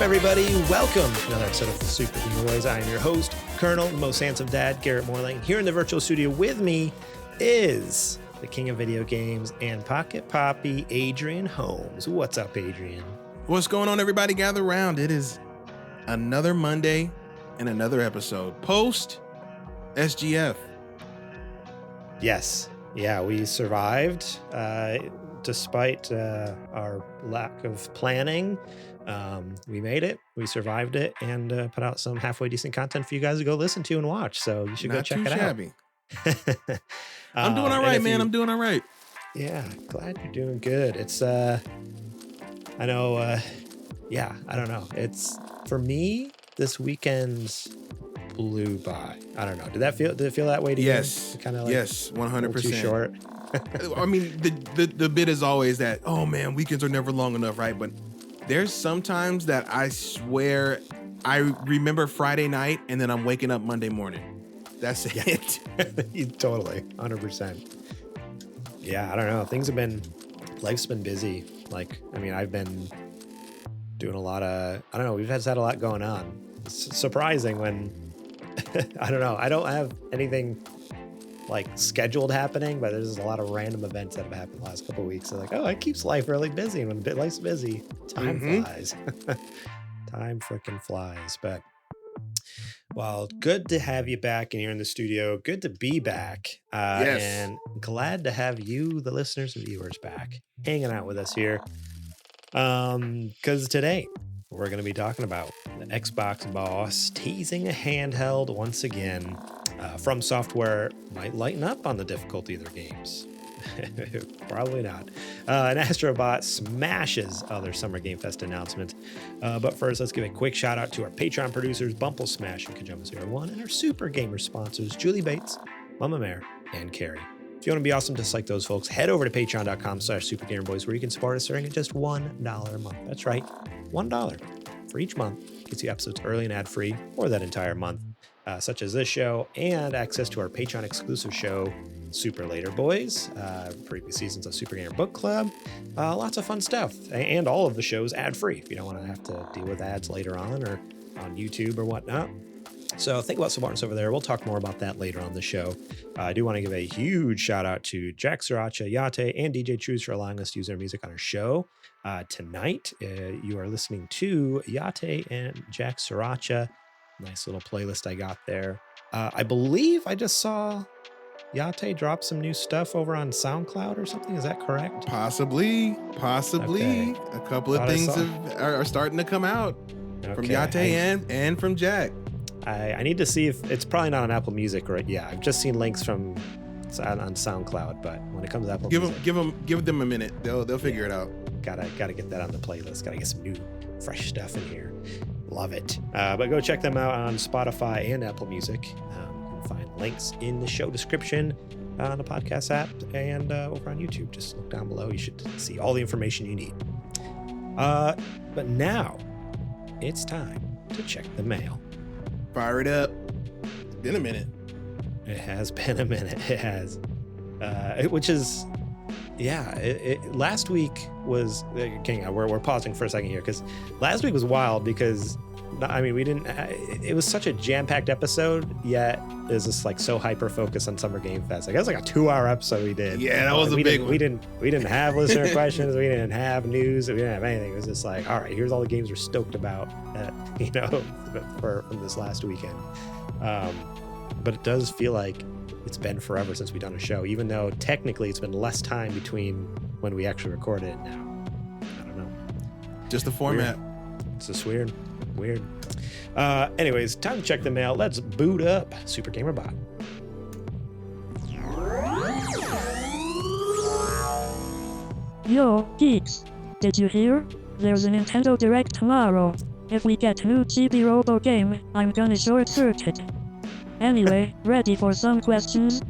everybody? Welcome to another episode of the Super Gamer Boys. I am your host, Colonel, the most handsome dad, Garrett Morlang. Here in the virtual studio with me is the king of video games and pocket poppy, Adrian Holmes. What's up, Adrian? What's going on, everybody? Gather around. It is another Monday and another episode post SGF. Yes. Yeah, we survived despite our lack of planning. We made it, we survived it, and put out some halfway decent content for you guys to go listen to and watch. So you should go check it out. I'm doing all right, man. I'm doing all right. Yeah, glad you're doing good. It's I know I don't know. It's for me, this weekend blew by. I don't know. Did it feel that way to you? Yes. Kind of like, yes, 100%. Too short. I mean, the bit is always that, oh man, weekends are never long enough, right? But there's sometimes that I swear I remember Friday night and then I'm waking up Monday morning. That's it. Totally. 100%. Yeah, I don't know. Life's been busy. Like, I mean, I've been doing a lot of, I don't know, we've had a lot going on. It's surprising when, I don't know, I don't have anything like scheduled happening, but there's a lot of random events that have happened the last couple of weeks. So like, oh, it keeps life really busy. And when life's busy, time flies. Time freaking flies. But well, good to have you back in here in the studio. Good to be back. Yes. And glad to have you, the listeners and viewers, back hanging out with us here. Because today we're going to be talking about the Xbox boss teasing a handheld once again. FromSoftware might lighten up on the difficulty of their games. Probably not. And Astro Bot SMASHES other Summer Game Fest announcements. But first, let's give a quick shout out to our Patreon producers, Bumple Smash and Kajoma01, and our Super Gamer sponsors, Julie Bates, Mama Mare, and Carrie. If you want to be awesome just like those folks, head over to patreon.com/supergamerboys where you can support us starting at just $1 a month. That's right, $1 for each month. Gets you episodes early and ad-free for that entire month. Such as this show and access to our Patreon exclusive show, Super Later Boys, previous seasons of Super Gamer Book Club, lots of fun stuff, and all of the shows ad-free if you don't want to have to deal with ads later on or on YouTube or whatnot. So think about supporting us over there. We'll talk more about that later on the show. I do want to give a huge shout out to Jack Sriracha, Yate, and DJ Trooz for allowing us to use their music on our show. Tonight, you are listening to Yate and Jack Sriracha. Nice little playlist I got there. I believe I just saw Yate drop some new stuff over on SoundCloud or something. Is that correct? Possibly. Okay. A couple of things are starting to come out from Yate and from Jack. I need to see if it's probably not on Apple Music, right? Yeah, I've just seen links from on SoundCloud, but when it comes to Apple Music, give them a minute. They'll figure it out. Gotta get that on the playlist. Gotta get some new fresh stuff in here. Love it. But go check them out on Spotify and Apple Music. You can find links in the show description on the podcast app and over on YouTube. Just look down below. You should see all the information you need. But now it's time to check the mail. Fire it up. It's been a minute. It has been a minute. It has. Which is, yeah. Last week was. We're pausing for a second here because last week was wild because, I mean, we didn't. It was such a jam-packed episode. Yet it was just like so hyper focused on Summer Game Fest. Like, it was like a 2-hour episode we did. Yeah, that was a big one. We didn't have listener questions. We didn't have news. We didn't have anything. It was just like, all right, here's all the games we're stoked about. From this last weekend. But it does feel like it's been forever since we've done a show, even though technically it's been less time between when we actually recorded it now. I don't know. Just the format. Weird. It's just weird. Anyways, time to check the mail. Let's boot up Super Gamer Bot. Yo, geeks. Did you hear? There's a Nintendo Direct tomorrow. If we get new Chibi Robo game, I'm gonna short circuit. Anyway, ready for some questions?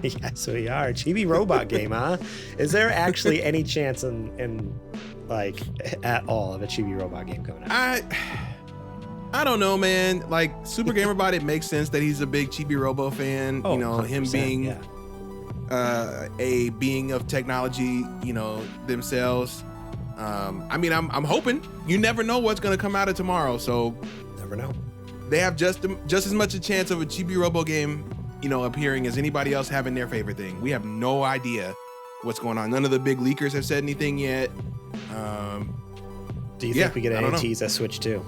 Yes, we are. Chibi Robot game, huh? Is there actually any chance in like at all of a Chibi Robot game coming out? I don't know, man. Like Super Gamer Bot, it makes sense that he's a big Chibi Robo fan. Oh, you know, him being a being of technology, you know, themselves. I mean, I'm hoping. You never know what's going to come out of tomorrow, so Never know. they have just as much a chance of a Chibi Robo game, appearing as anybody else having their favorite thing. We have no idea what's going on. None of the big leakers have said anything yet. Do you think we get any tease at Switch 2?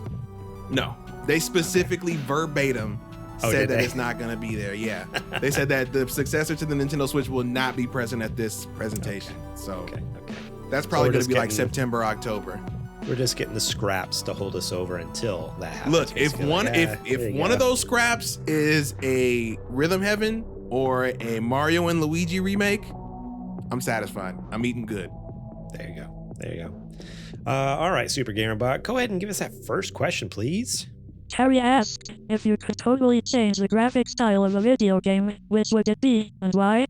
No, they specifically verbatim said that it's not going to be there. Yeah, they said that the successor to the Nintendo Switch will not be present at this presentation. Okay. That's probably going to be like September, October. We're just getting the scraps to hold us over until that happens. Look, if one of those scraps is a Rhythm Heaven or a Mario and Luigi remake, I'm satisfied. I'm eating good. There you go. All right, Super Gamer Bot, go ahead and give us that first question, please. Terry asked, if you could totally change the graphic style of a video game, which would it be and why?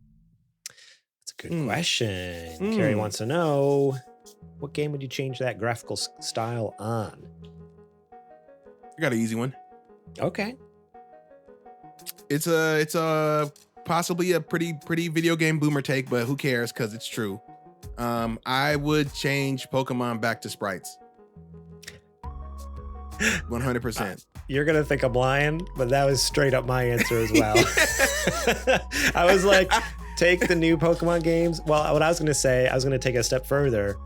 That's a good question. Carrie wants to know, what game would you change that graphical style on? I got an easy one. Okay. It's a possibly a pretty video game boomer take, but who cares? Because it's true. I would change Pokemon back to sprites. 100%. You're gonna think I'm lying, but that was straight up my answer as well. I was like, take the new Pokemon games. Well, what I was gonna say, I was gonna take it a step further.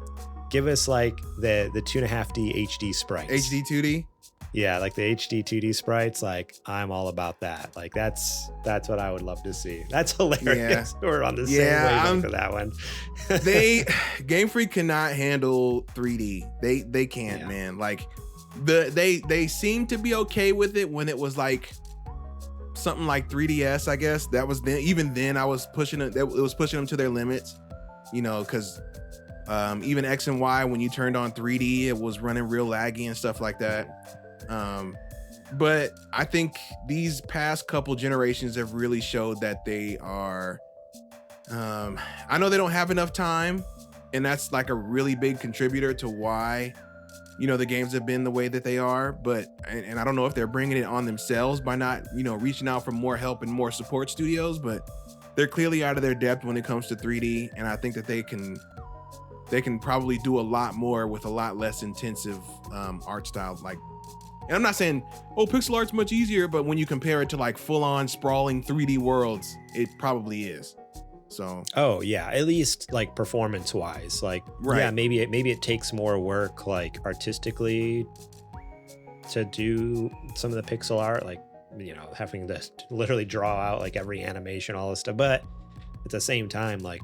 Give us like the 2.5D HD sprites. HD 2D? Yeah, like the HD 2D sprites. Like, I'm all about that. Like, that's what I would love to see. That's hilarious. Yeah. We're on the same wavelength for that one. Game Freak cannot handle 3D. They can't, man. Like, they seem to be okay with it when it was like something like 3DS, I guess. That was then. Even then, I was pushing it. It was pushing them to their limits, because even X and Y, when you turned on 3D, it was running real laggy and stuff like that. But I think these past couple generations have really showed that they are. I know they don't have enough time, and that's like a really big contributor to why. The games have been the way that they are, but and I don't know if they're bringing it on themselves by not, reaching out for more help and more support studios, but they're clearly out of their depth when it comes to 3D, and I think that they can probably do a lot more with a lot less intensive art style. Like, and I'm not saying, pixel art's much easier, but when you compare it to like full-on sprawling 3D worlds, it probably is. So. Oh yeah, at least like performance-wise, like yeah, maybe it takes more work like artistically to do some of the pixel art, like having to literally draw out like every animation, all this stuff. But at the same time, like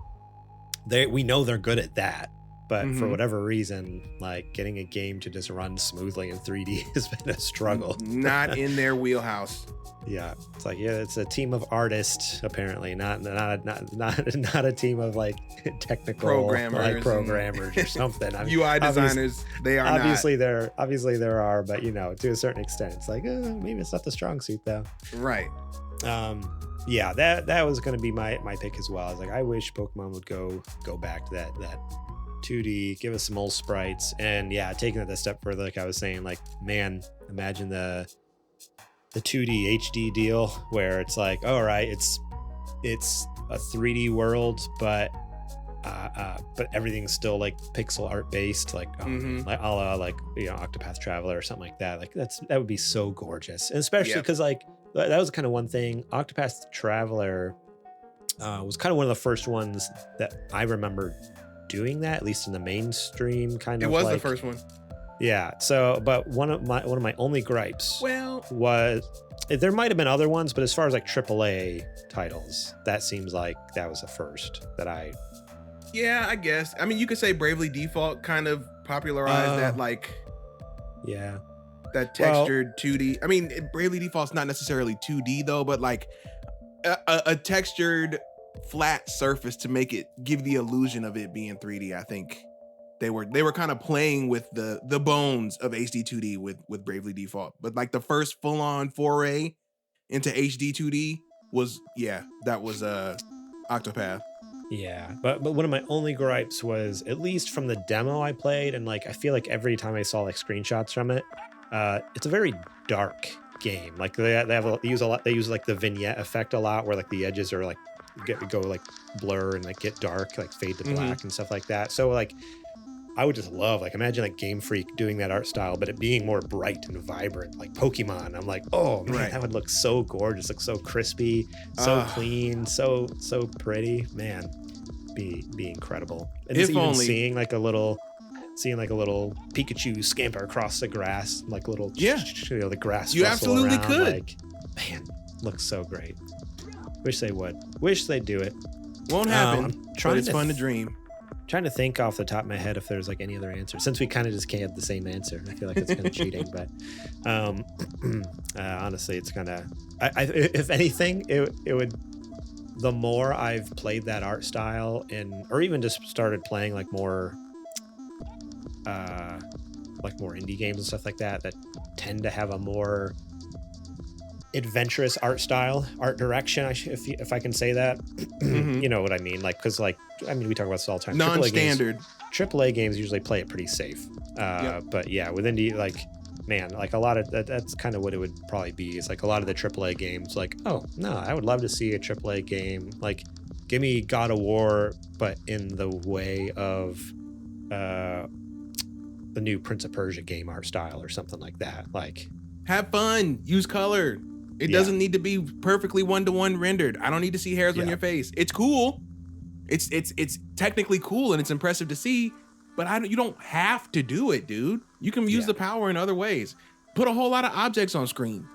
we know they're good at that. But for whatever reason, like getting a game to just run smoothly in 3D has been a struggle. Not in their wheelhouse. Yeah, it's like it's a team of artists apparently, not a team of like technical programmers or something. I mean, UI designers, they are obviously there are, but to a certain extent, it's like maybe it's not the strong suit though. Right. Yeah, that was gonna be my pick as well. I was like, I wish Pokemon would go back to that 2D, give us some old sprites, and yeah, taking it a step further, like I was saying, like, man, imagine the 2D HD deal where it's like, all right, it's a 3D world, but everything's still like pixel art based, like like a la like Octopath Traveler or something like that. Like that would be so gorgeous, and especially because like that was kind of one thing. Octopath Traveler was kind of one of the first ones that I remember doing that, at least in the mainstream kind of. It was like, the first one. Yeah. So, but one of my only gripes was there might have been other ones, but as far as like AAA titles, that seems like that was the first that I. Yeah, I guess. I mean, you could say Bravely Default kind of popularized that, like. Yeah. That textured 2D. I mean, Bravely Default's not necessarily 2D though, but like a textured flat surface to make it give the illusion of it being 3D. I think they were kind of playing with the bones of HD 2D with Bravely Default. But like the first full-on foray into HD 2D was Octopath. Yeah, but one of my only gripes was, at least from the demo I played, and like I feel like every time I saw like screenshots from it, it's a very dark game. Like they use like the vignette effect a lot, where like the edges are like go like blur and like get dark, like fade to black and stuff like that. So like I would just love, like, imagine like Game Freak doing that art style, but it being more bright and vibrant, like Pokemon. I'm like, oh man, that would look so gorgeous, look so crispy, so clean, so pretty, man. Be incredible. And if even only seeing like a little Pikachu scamper across the grass, like little the grass. You absolutely around, could. like, man, looks so great. Wish they would. Wish they'd do it. Won't happen. But it's fun to dream. dream. Trying to think off the top of my head if there's like any other answer, since we kind of just had the same answer. I feel like it's kind of cheating, but honestly, it's kind of. If anything, it would. The more I've played that art style, or even just started playing like more indie games and stuff like that tend to have a more adventurous art direction, if I can say that. You know what I mean, like, because like, I mean, we talk about this all the time. Non-standard AAA games usually play it pretty safe, but yeah, with indie, like, man, like a lot of that's kind of what it would probably be. It's like a lot of the AAA games, like, oh no, I would love to see a AAA game, like, give me God of War, but in the way of the new Prince of Persia game art style or something like that. Like, have fun, use color. It doesn't need to be perfectly 1-to-1 rendered. I don't need to see hairs on your face. It's cool. It's technically cool and it's impressive to see, but you don't have to do it, dude. You can use the power in other ways. Put a whole lot of objects on screen.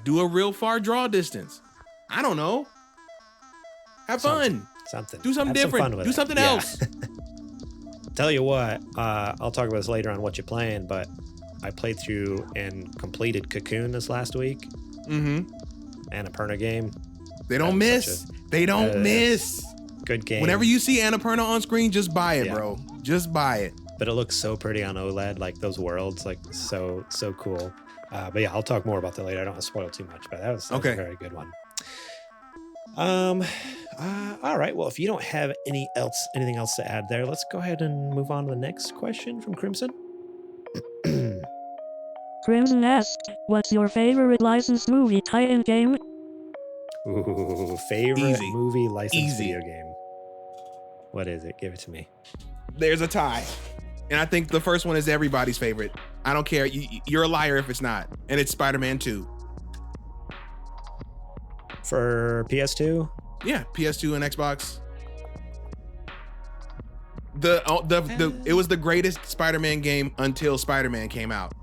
Do a real far draw distance. I don't know. Have fun. Something. Do something different. Do something else. Tell you what, I'll talk about this later on Whatcha Playing, but I played through and completed Cocoon this last week. Annapurna game. They don't miss. They don't miss. Good game. Whenever you see Annapurna on screen, just buy it, bro. Just buy it. But it looks so pretty on OLED, like those worlds, like so cool. But yeah, I'll talk more about that later. I don't want to spoil too much, but that was a very good one. All right. Well, if you don't have anything else to add there, let's go ahead and move on to the next question from Crimson. Crimson asked, what's your favorite licensed movie tie-in game? Ooh, favorite movie licensed video game. What is it? Give it to me. There's a tie. And I think the first one is everybody's favorite. I don't care. You're a liar if it's not. And it's Spider-Man 2. For PS2? Yeah, PS2 and Xbox. It was the greatest Spider-Man game until Spider-Man came out.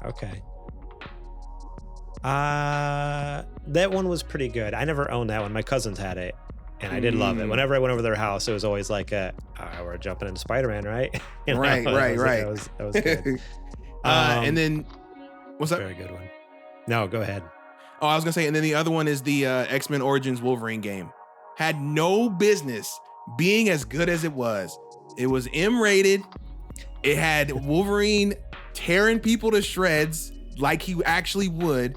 Okay. That one was pretty good. I never owned that one. My cousins had it, and I did love it. Whenever I went over their house, it was always like, we're jumping into Spider-Man, right? You know? Right. That was good. And then, what's up? Very good one. No, go ahead. Oh, I was gonna say, and then the other one is the X-Men Origins Wolverine game. Had no business being as good as it was. It was M-rated. It had Wolverine tearing people to shreds like he actually would.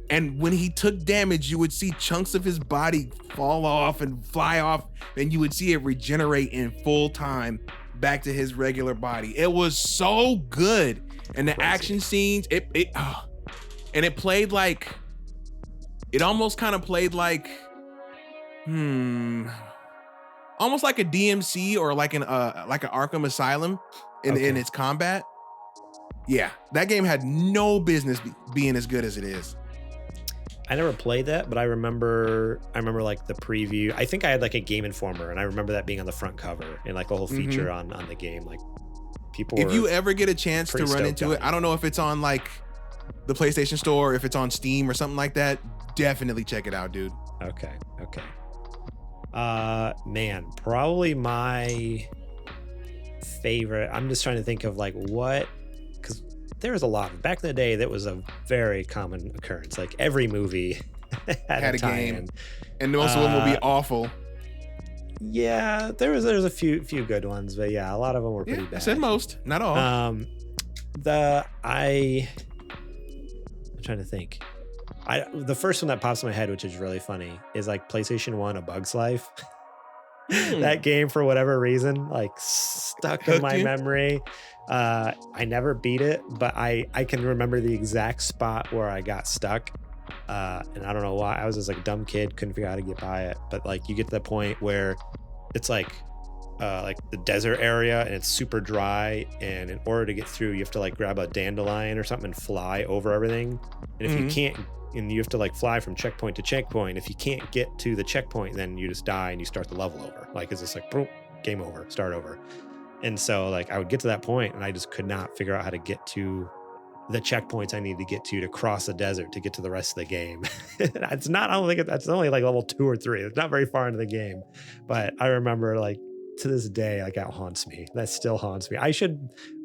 And when he took damage, you would see chunks of his body fall off and fly off, and you would see it regenerate in full time back to his regular body. It was so good. And the action scenes, and it played like, it almost kind of played like, almost like a DMC or like an Arkham Asylum in its combat. Yeah, that game had no business being as good as it is. I never played that, but I remember like the preview. I think I had like a Game Informer, and I remember that being on the front cover and like a whole feature on the game. Like, people. If you ever get a chance to run into it, I don't know if it's on like the PlayStation Store, or if it's on Steam or something like that. Definitely check it out, dude. Okay. Man, probably my favorite. I'm just trying to think of like what, because there was a lot. Back in the day, that was a very common occurrence. Like every movie had a game, and most of them will be awful. Yeah, there's a few good ones, but yeah, a lot of them were pretty bad. I said most, not all. I'm trying to think. The first one that pops in my head, which is really funny, is like PlayStation 1, A Bug's Life. That game, for whatever reason, like stuck in my memory. I never beat it, but I can remember the exact spot where I got stuck. And I don't know why. I was just like a dumb kid, couldn't figure out how to get by it. But like, you get to the point where it's like like the desert area, and it's super dry. And in order to get through, you have to like grab a dandelion or something and fly over everything. And if you can't, and you have to like fly from checkpoint to checkpoint. If you can't get to the checkpoint, then you just die and you start the level over. Like it's just like boom, game over, start over. And so like I would get to that point and I just could not figure out how to get to the checkpoints I need to get to cross the desert to get to the rest of the game. It's not, I don't think that's only like level 2 or 3. It's not very far into the game. But I remember like to this day, like that haunts me. That still haunts me. I should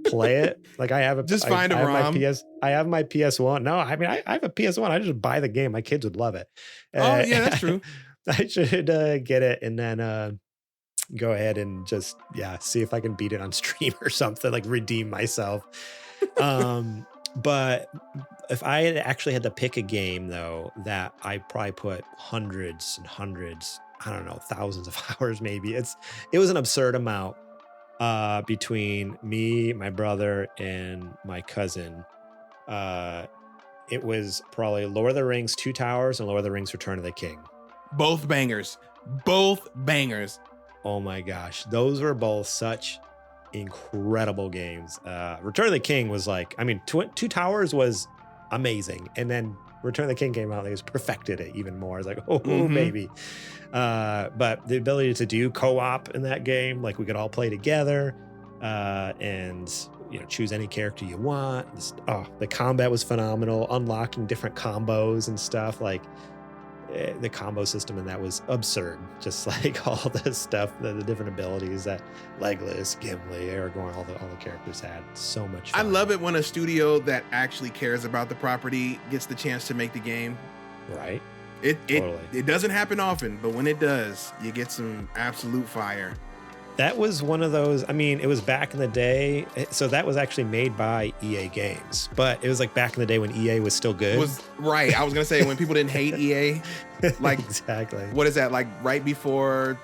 play it. Like I have a just find a ROM. I have my PS1. No, I mean I have a PS1. I just buy the game. My kids would love it. Oh yeah, that's true. I should get it and then go ahead and just see if I can beat it on stream or something, like redeem myself. But if I had actually had to pick a game though that I probably put hundreds and hundreds, I don't know, thousands of hours maybe, it was an absurd amount between me, my brother, and my cousin. It was probably Lord of the Rings 2 Towers and Lord of the Rings Return of the King. Both bangers. Oh my gosh, those were both such incredible games. Return of the King was like, I mean, 2 Towers was amazing, and then Return of the King came out and they just perfected it even more. I was like, oh baby. But the ability to do co-op in that game, like we could all play together, and choose any character you want. The combat was phenomenal, unlocking different combos and stuff. Like the combo system, and that was absurd. Just like all the stuff, the different abilities that Legolas, Gimli, Aragorn, all the characters had. So much fun. I love it when a studio that actually cares about the property gets the chance to make the game. Right. It doesn't happen often, but when it does, you get some absolute fire. That was one of those, I mean, it was back in the day. So that was actually made by EA Games, but it was like back in the day when EA was still good. Right. I was going to say when people didn't hate EA, like exactly. What is that? Like right before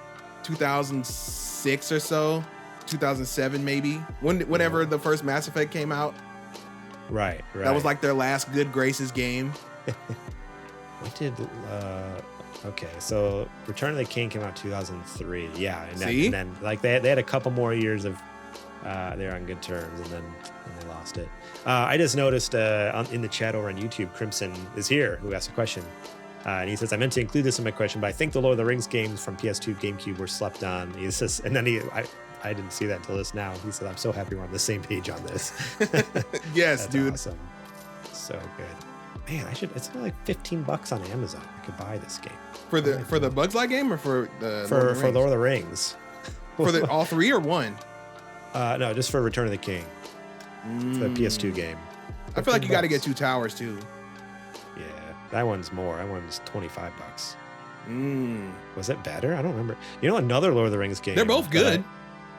2006 or so, 2007 maybe, whenever the first Mass Effect came out. Right. That was like their last good graces game. What did okay, so Return of the King came out 2003. Yeah, and then like they had a couple more years of they're on good terms, and then they lost it. I just noticed in the chat over on YouTube, Crimson is here, who asked a question, and he says, "I meant to include this in my question, but I think the Lord of the Rings games from PS2, GameCube were slept on." He says, and then I didn't see that until this now. He said, "I'm so happy we're on the same page on this." Yes, that's dude. Awesome. So good. Man, it's only like $15 on Amazon. I could buy this game. For the Bugs Life game or for the for Lord of the Rings? For the all 3 or 1? No, just for Return of the King. It's the PS2 game. I feel like you got to get 2 Towers too. Yeah, that one's more. That one's $25. Was it better? I don't remember. Another Lord of the Rings game. They're both good.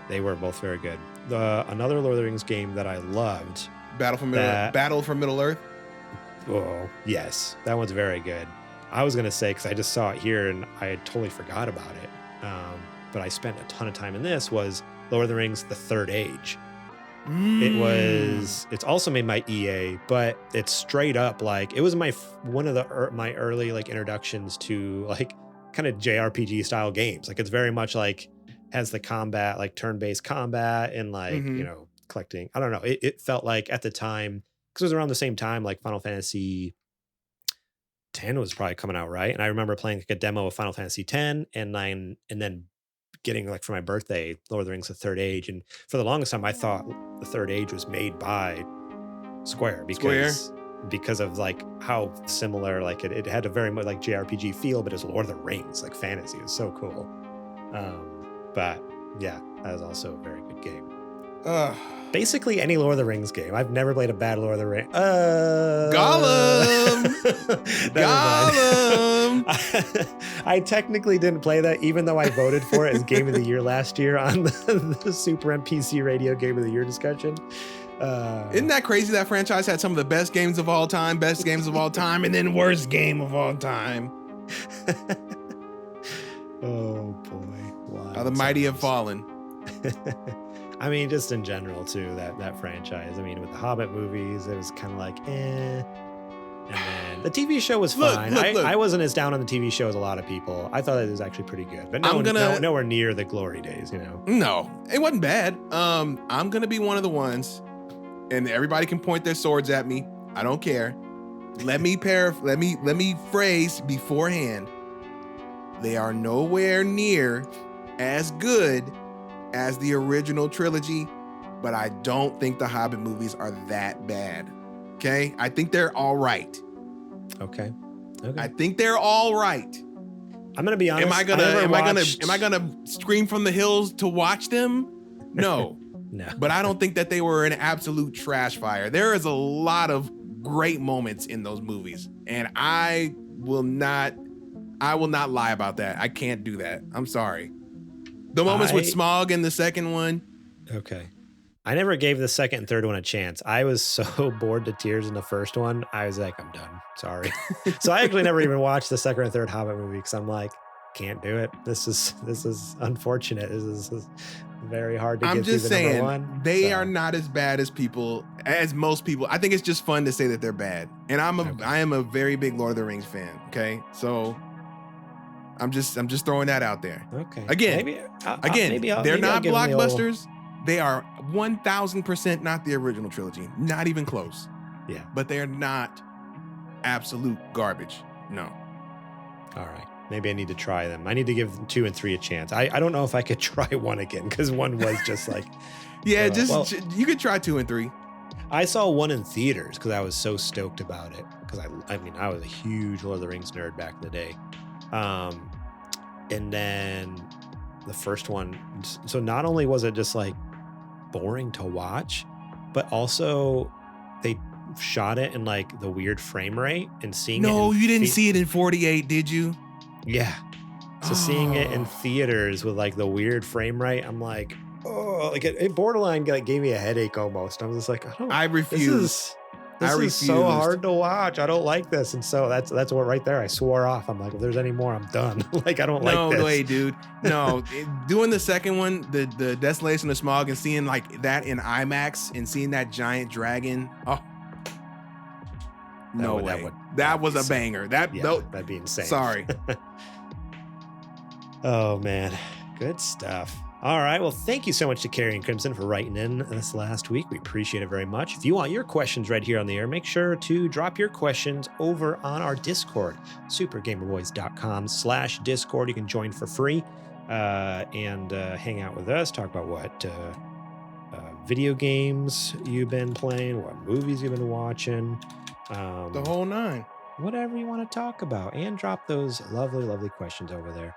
They were both very good. Another Lord of the Rings game that I loved. Battle for Middle Earth. Oh, yes. That one's very good. I was going to say, because I just saw it here and I had totally forgot about it. But I spent a ton of time in this, was Lord of the Rings, The Third Age. It's also made by EA, but it's straight up like, it was one of my early like introductions to like kind of JRPG style games. Like it's very much like has the combat, like turn-based combat and like, collecting. I don't know. It felt like at the time, because it was around the same time, like Final Fantasy X was probably coming out, right? And I remember playing like a demo of Final Fantasy X and then getting like for my birthday, Lord of the Rings: The Third Age. And for the longest time, I thought The Third Age was made by Square because of like how similar, like it had a very much like JRPG feel, but it's Lord of the Rings, like fantasy. It was so cool. But yeah, that was also a very good game. Basically any Lord of the Rings game. I've never played a bad Lord of the Rings. Gollum! Gollum! I technically didn't play that, even though I voted for it as Game of the Year last year on the Super NPC Radio Game of the Year discussion. Isn't that crazy? That franchise had some of the best games of all time, and then worst game of all time. Oh boy. How the mighty have fallen. I mean, just in general too, that franchise. I mean, with the Hobbit movies, it was kind of like, eh. And then The TV show was Look, fine. look. I wasn't as down on the TV show as a lot of people. I thought it was actually pretty good, but nowhere near the glory days, you know. No, it wasn't bad. I'm gonna be one of the ones, and everybody can point their swords at me. I don't care. Let me phrase beforehand. They are nowhere near as good as the original trilogy, but I don't think the Hobbit movies are that bad. Okay, I think they're all right. Okay. I think they're all right. I'm gonna be honest. Am I gonna scream from the hills to watch them? No. No. But I don't think that they were an absolute trash fire. There is a lot of great moments in those movies, and I will not lie about that. I can't do that. I'm sorry. The moments with Smaug in the second one. Okay. I never gave the second and third one a chance. I was so bored to tears in the first one. I was like, I'm done. Sorry. So I actually never even watched the second or third Hobbit movie because I'm like, can't do it. This is unfortunate. This is very hard to get through the number one. They are not as bad as most people. I think it's just fun to say that they're bad. And I am a very big Lord of the Rings fan. Okay. So I'm just throwing that out there. Okay. Again, they're not blockbusters. They are 1000% not the original trilogy. Not even close. Yeah. But they're not absolute garbage. No. All right. Maybe I need to try them. I need to give 2 and 3 a chance. I don't know if I could try 1 again because 1 was just like. Yeah, you could try 2 and 3. I saw 1 in theaters because I was so stoked about it. Because I was a huge Lord of the Rings nerd back in the day. And then the first one. So not only was it just like boring to watch, but also they shot it in like the weird frame rate and seeing it. No, you didn't see it in 48, did you? Yeah. So seeing it in theaters with like the weird frame rate, I'm like, oh, like it borderline like gave me a headache almost. I was just like, I refuse. This is so hard to watch. I don't like this. And so that's what right there. I swore off. I'm like, if there's any more, I'm done. Like, I don't like this. No way, dude. No, doing the second one, the Desolation of Smaug, and seeing like that in IMAX and seeing that giant dragon. Oh, no way. That was a banger. That'd be insane. Sorry. Oh man, good stuff. All right. Well, thank you so much to Carrie and Crimson for writing in this last week. We appreciate it very much. If you want your questions read here on the air, make sure to drop your questions over on our Discord, supergamerboys.com/Discord. You can join for free and hang out with us, talk about what video games you've been playing, what movies you've been watching. The whole nine. Whatever you want to talk about, and drop those lovely, lovely questions over there.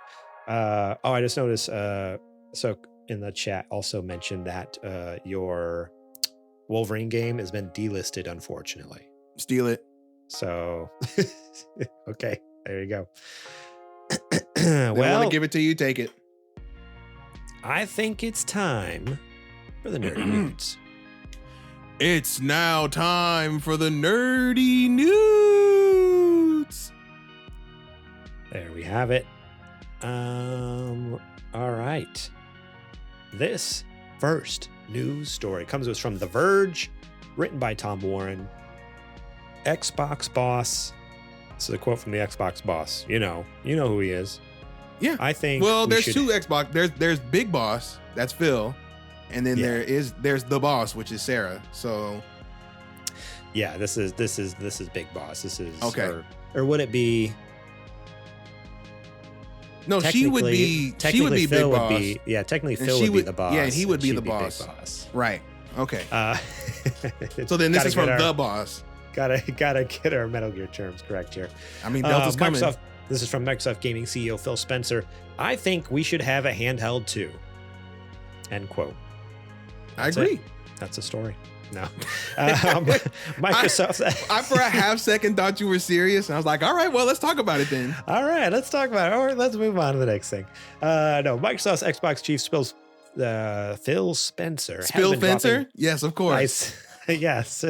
I just noticed... So in the chat also mentioned that your Wolverine game has been delisted, unfortunately. Steal it. So, okay, there you go. Well, I want to give it to you. Take it. I think it's time for the nerdy news. It's now time for the nerdy news. There we have it. All right. This first news story comes to us from The Verge, written by Tom Warren. Xbox boss. This is a quote from the Xbox boss. You know who he is. Yeah. I think. Well, there's two Xbox. There's Big Boss, that's Phil, and then there's the boss, which is Sarah. So. Yeah, this is Big Boss. This is okay. Or would it be? No, she would be Big Boss. Technically Phil would be the boss. Yeah, and he would be the boss. Right. Okay. So then this is from the boss. Gotta get our Metal Gear terms correct here. I mean, Delta's coming. This is from Microsoft Gaming CEO Phil Spencer. I think we should have a handheld too. End quote. I agree. That's a story. No. Microsoft. I for a half second thought you were serious. And I was like, all right, well, let's talk about it then. All right, let's talk about it. All right, let's move on to the next thing. No, Microsoft's Xbox chief Phil Spencer. Spill Fencer? Yes, of course. Yes.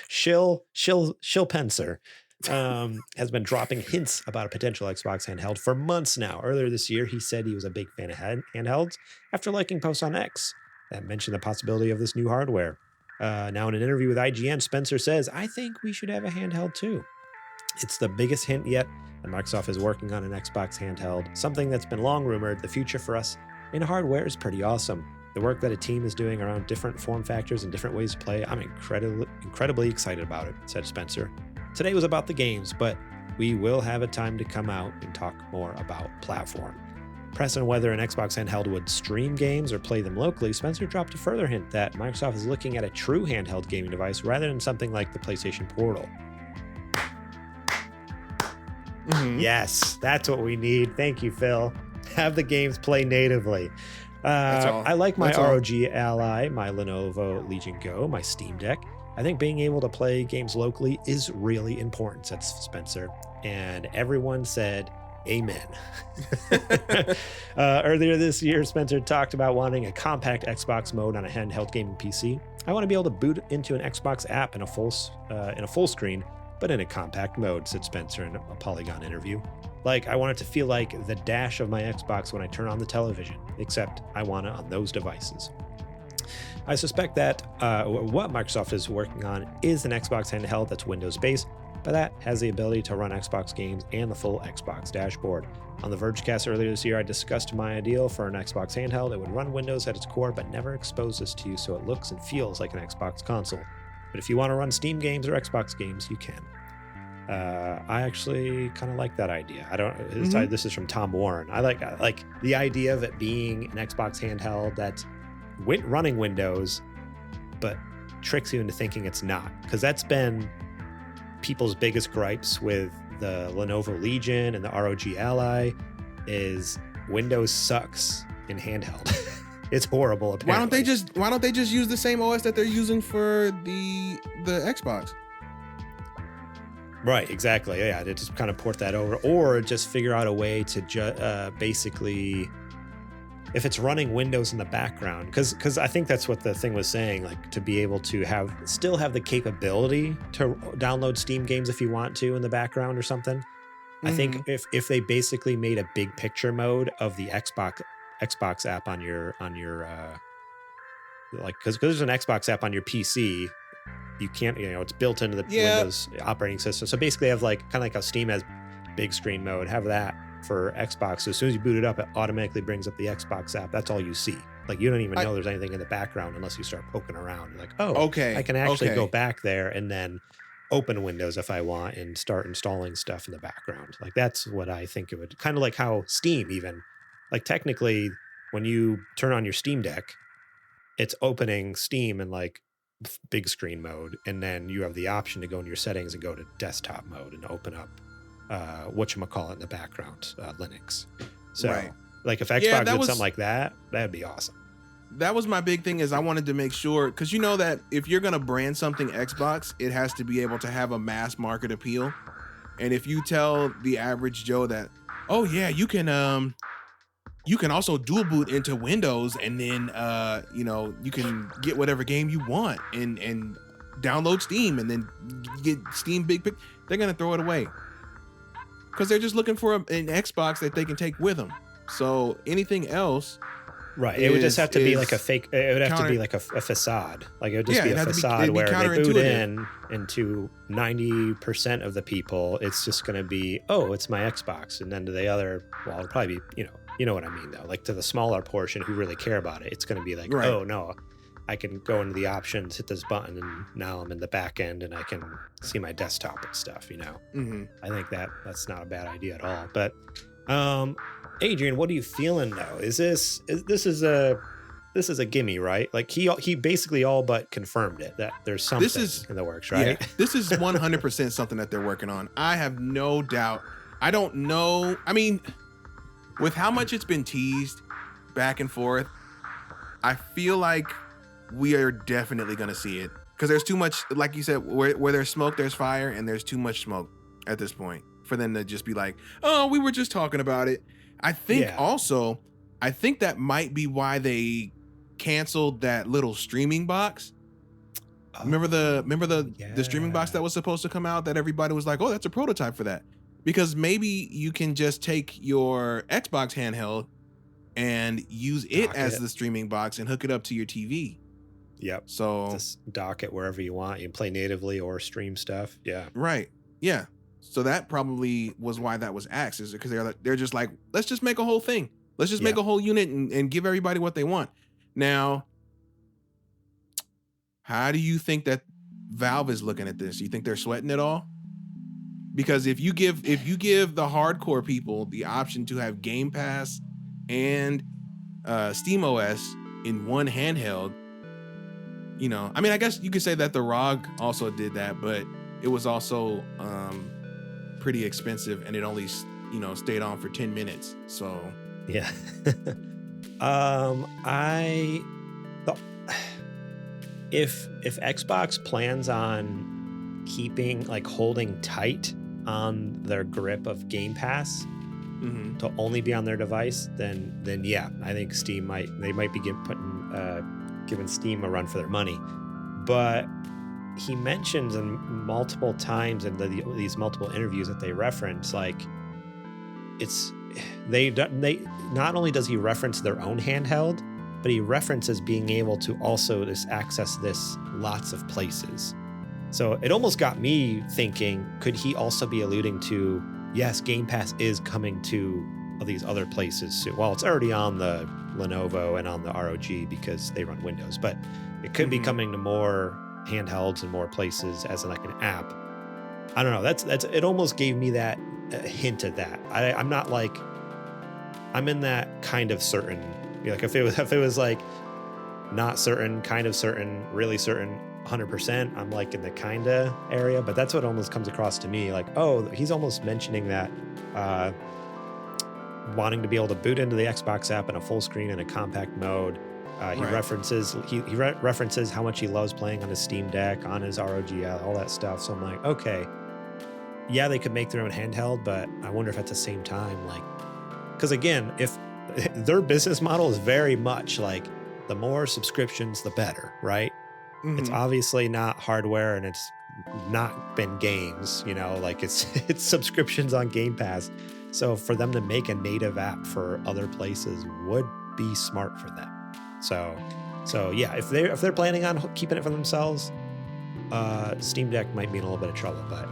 Shill Pencer has been dropping hints about a potential Xbox handheld for months now. Earlier this year, he said he was a big fan of handhelds after liking posts on X that mentioned the possibility of this new hardware. Now, in an interview with IGN, Spencer says, I think we should have a handheld too. It's the biggest hint yet that Microsoft is working on an Xbox handheld, something that's been long rumored. The future for us in hardware is pretty awesome. The work that a team is doing around different form factors and different ways to play, I'm incredibly excited about it, said Spencer. Today was about the games, but we will have a time to come out and talk more about platform. Pressed on whether an Xbox handheld would stream games or play them locally, Spencer dropped a further hint that Microsoft is looking at a true handheld gaming device rather than something like the PlayStation Portal. Mm-hmm. Yes, that's what we need. Thank you, Phil. Have the games play natively. I like my ROG Ally, my Lenovo Legion Go, my Steam Deck. I think being able to play games locally is really important, said Spencer. And everyone said, amen. Earlier this year, Spencer talked about wanting a compact Xbox mode on a handheld gaming PC. I want to be able to boot into an Xbox app in a full screen, but in a compact mode, said Spencer in a Polygon interview. Like, I want it to feel like the dash of my Xbox when I turn on the television, except I want it on those devices. I suspect that what Microsoft is working on is an Xbox handheld that's Windows-based, but that has the ability to run Xbox games and the full Xbox dashboard. On the Vergecast earlier this year, I discussed my ideal for an Xbox handheld. It would run Windows at its core, but never expose this to you so it looks and feels like an Xbox console. But if you want to run Steam games or Xbox games, you can. I actually kind of like that idea. This is from Tom Warren. I like the idea of it being an Xbox handheld that's running Windows, but tricks you into thinking it's not. Because that's been people's biggest gripes with the Lenovo Legion and the ROG Ally is Windows sucks in handheld. It's horrible, apparently. Why don't they just use the same OS that they're using for the Xbox? Right, exactly. Yeah, they just kind of port that over, or just figure out a way to basically, if it's running Windows in the background, because I think that's what the thing was saying, like to be able to still have the capability to download Steam games if you want to in the background or something. Mm-hmm. I think if they basically made a big picture mode of the Xbox app on your like, because there's an Xbox app on your PC. You can't, it's built into the Windows operating system. So basically have kind of like how Steam has big screen mode, have that for Xbox. So as soon as you boot it up, it automatically brings up the Xbox app. That's all you see. Like you don't even know there's anything in the background unless you start poking around. You're like, oh, okay, I can actually go back there and then open Windows if I want and start installing stuff in the background. Like that's what I think it would, kind of like how Steam even, like technically when you turn on your Steam Deck, it's opening Steam in like big screen mode, and then you have the option to go in your settings and go to desktop mode and open up whatchamacallit in the background, Linux. So like if Xbox did something like that, that'd be awesome. That was my big thing, is I wanted to make sure, because you know that if you're going to brand something Xbox, it has to be able to have a mass market appeal. And if you tell the average Joe that, oh yeah, you can also dual boot into Windows, and then you can get whatever game you want and download Steam and then get Steam big pick, they're gonna throw it away because they're just looking for an Xbox that they can take with them. So anything else, right? It would just have to be like a fake. It would have to be like a facade. Like it would just be a facade where they boot in, and to 90% of the people, it's just gonna be, oh, it's my Xbox, and then to the other, well, it'll probably be, you know what I mean, though. Like to the smaller portion who really care about it, it's going to be like, oh no, I can go into the options, hit this button, and now I'm in the back end and I can see my desktop and stuff. Mm-hmm. I think that's not a bad idea at all. But Adrian, what are you feeling though? This is a gimme, right? Like he basically all but confirmed it that there's something in the works, right? Yeah, this is 100% something that they're working on. I have no doubt. I don't know. I mean, with how much it's been teased back and forth, I feel like we are definitely going to see it, because there's too much, like you said, where there's smoke, there's fire, and there's too much smoke at this point for them to just be like, oh, we were just talking about it. I think I think that might be why they canceled that little streaming box. Remember the streaming box that was supposed to come out that everybody was like, oh, that's a prototype for that. Because maybe you can just take your Xbox handheld and use it as the streaming box and hook it up to your TV. Yep. So just dock it wherever you want. You can play natively or stream stuff. Yeah. Right. Yeah. So that probably was why that was axed, is because they're just like, let's just make a whole thing. Let's just make a whole unit and give everybody what they want. Now, how do you think that Valve is looking at this? You think they're sweating it all? Because if you give the hardcore people the option to have Game Pass and Steam OS in one handheld, you know, I mean, I guess you could say that the ROG also did that, but it was also pretty expensive, and it only, you know, stayed on for 10 minutes. So yeah. I thought if Xbox plans on keeping, like, holding tight on their grip of Game Pass to only be on their device, then yeah, I think they might be giving Steam a run for their money. But he mentions in multiple times in these multiple interviews that they reference, like, they not only does he reference their own handheld, but he references being able to also just access this lots of places. So it almost got me thinking, could he also be alluding to, yes, Game Pass is coming to these other places soon? Well, it's already on the Lenovo and on the ROG because they run Windows, but it could be coming to more handhelds and more places as like an app. I don't know. That's it almost gave me that hint of that. I'm not like, I'm in that kind of certain, like if it was like not certain, kind of certain, really certain, 100%, I'm like in the kinda area. But that's what almost comes across to me, like, oh, he's almost mentioning that wanting to be able to boot into the Xbox app in a full screen and a compact mode. He references references how much he loves playing on his Steam Deck, on his ROG, all that stuff. So I'm like, okay, yeah, they could make their own handheld, but I wonder if at the same time, like, because again, if their business model is very much like the more subscriptions, the better, right? It's obviously not hardware, and it's not been games, you know, like it's subscriptions on Game Pass. So for them to make a native app for other places would be smart for them. So yeah, if they're planning on keeping it for themselves, Steam Deck might be in a little bit of trouble. But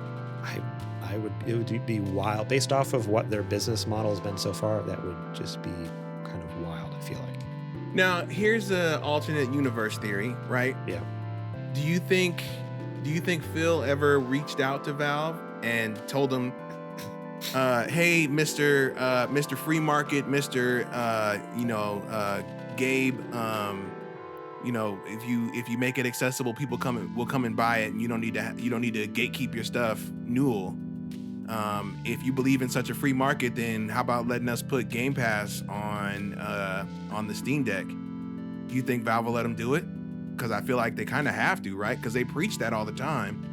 it would be wild based off of what their business model has been so far. That would just be kind of wild, I feel like. Now, here's an alternate universe theory, right? Yeah. Do you think Phil ever reached out to Valve and told them, hey, Mr. Free Market, Mr. Gabe, you know, if you make it accessible, people will come and buy it, and you don't need to gatekeep your stuff, Newell. If you believe in such a free market, then how about letting us put Game Pass on the Steam Deck? Do you think Valve will let them do it? Because I feel like they kind of have to, right? Because they preach that all the time.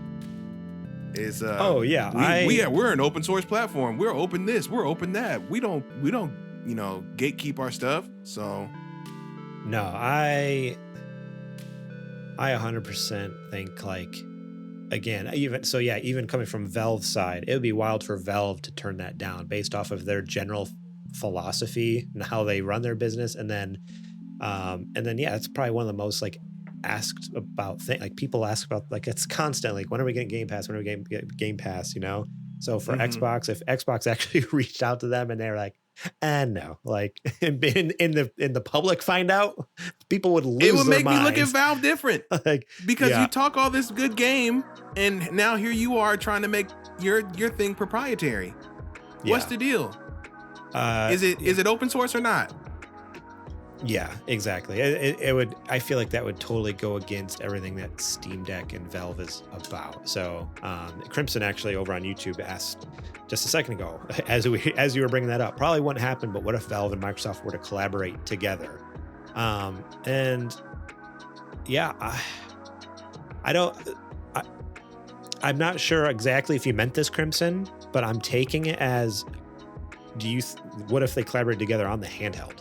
We're an open source platform. We're open this, we're open that. We don't gatekeep our stuff. So no, I 100% think, like, again, even coming from Valve's side, it would be wild for Valve to turn that down based off of their general philosophy and how they run their business. And then it's probably one of the most, like, asked about thing, like people ask about, like, it's constant, like, when are we getting Game Pass? When are we getting Game Pass? You know? So for Xbox, if Xbox actually reached out to them and they're like, no, like, in the public find out, people would lose. It would make minds. me look at Valve different, like, because you talk all this good game, and now here you are trying to make your thing proprietary. Yeah. What's the deal? Is it open source or not? Yeah, exactly. It would. I feel like that would totally go against everything that Steam Deck and Valve is about. So, Crimson actually over on YouTube asked just a second ago, as you were bringing that up, probably wouldn't happen. But what if Valve and Microsoft were to collaborate together? And yeah, I'm not sure exactly if you meant this, Crimson, but I'm taking it as, what if they collaborated together on the handheld?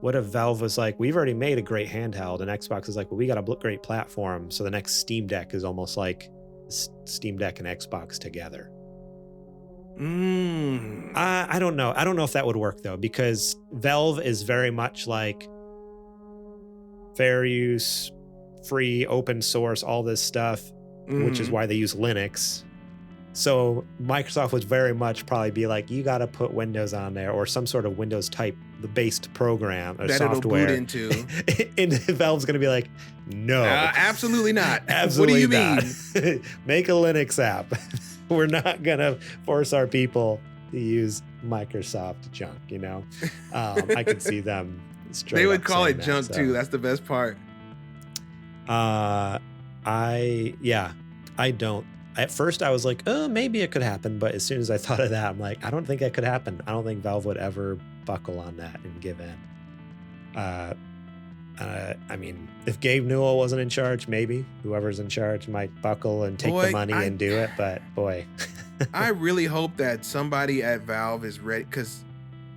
What if Valve was like, we've already made a great handheld, and Xbox is like, well, we got a great platform. So the next Steam Deck is almost like Steam Deck and Xbox together. I don't know. I don't know if that would work, though, because Valve is very much like fair use, free, open source, all this stuff. which is why they use Linux. So Microsoft would very much probably be like, you got to put Windows on there or some sort of Windows type based program or that software. it'll boot into. And Valve's going to be like, no, absolutely not. Absolutely What do you mean? Make a Linux app. We're not going to force our people to use Microsoft junk, you know? I could see them straight They would up call saying it junk too. That's the best part. I don't. At first I was like, oh, maybe it could happen. But as soon as I thought of that, I'm like, I don't think that could happen. I don't think Valve would ever buckle on that and give in. I mean, if Gabe Newell wasn't in charge, maybe whoever's in charge might buckle and take the money and do it. But boy, I really hope that somebody at Valve is ready, because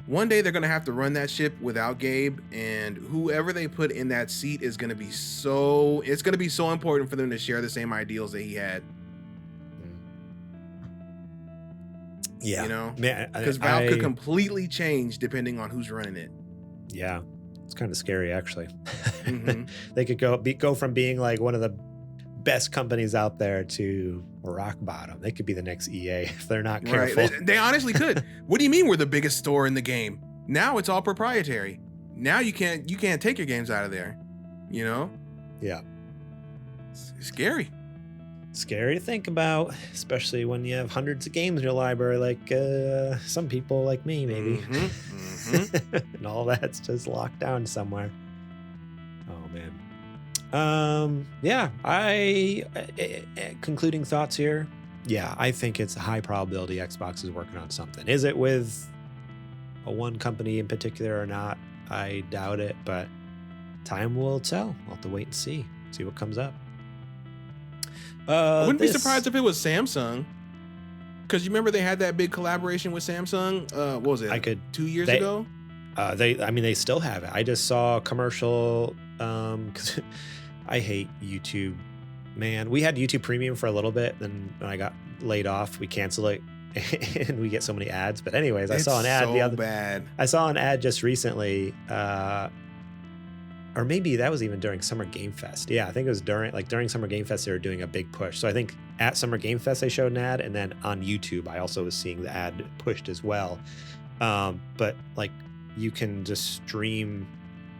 one day they're going to have to run that ship without Gabe, and whoever they put in that seat is going to be so important for them to share the same ideals that he had. Yeah, you know, because Valve could completely change depending on who's running it. Yeah, it's kind of scary actually. Mm-hmm. They could go from being like one of the best companies out there to rock bottom. They could be the next EA if they're not careful. Right. They honestly could. What do you mean we're the biggest store in the game? Now it's all proprietary. Now you can't take your games out of there. You know? Yeah. It's scary. Scary to think about, especially when you have hundreds of games in your library, like some people like me, maybe. Mm-hmm. And all that's just locked down somewhere. Oh man. Yeah, concluding thoughts here. Yeah, I think it's a high probability Xbox is working on something. Is it with a one company in particular or not? I doubt it, but time will tell. We'll have to wait and see what comes up. I wouldn't be surprised if it was Samsung, because you remember they had that big collaboration with Samsung. What was it? 2 years ago. They still have it. I just saw a commercial. Because I hate YouTube. Man, we had YouTube Premium for a little bit. Then when I got laid off, we canceled it, and we get so many ads. But anyways, I saw an ad bad. I saw an ad just recently. Or maybe that was even during Summer Game Fest. Yeah, I think it was during Summer Game Fest, they were doing a big push. So I think at Summer Game Fest, they showed an ad. And then on YouTube, I also was seeing the ad pushed as well. But like you can just stream,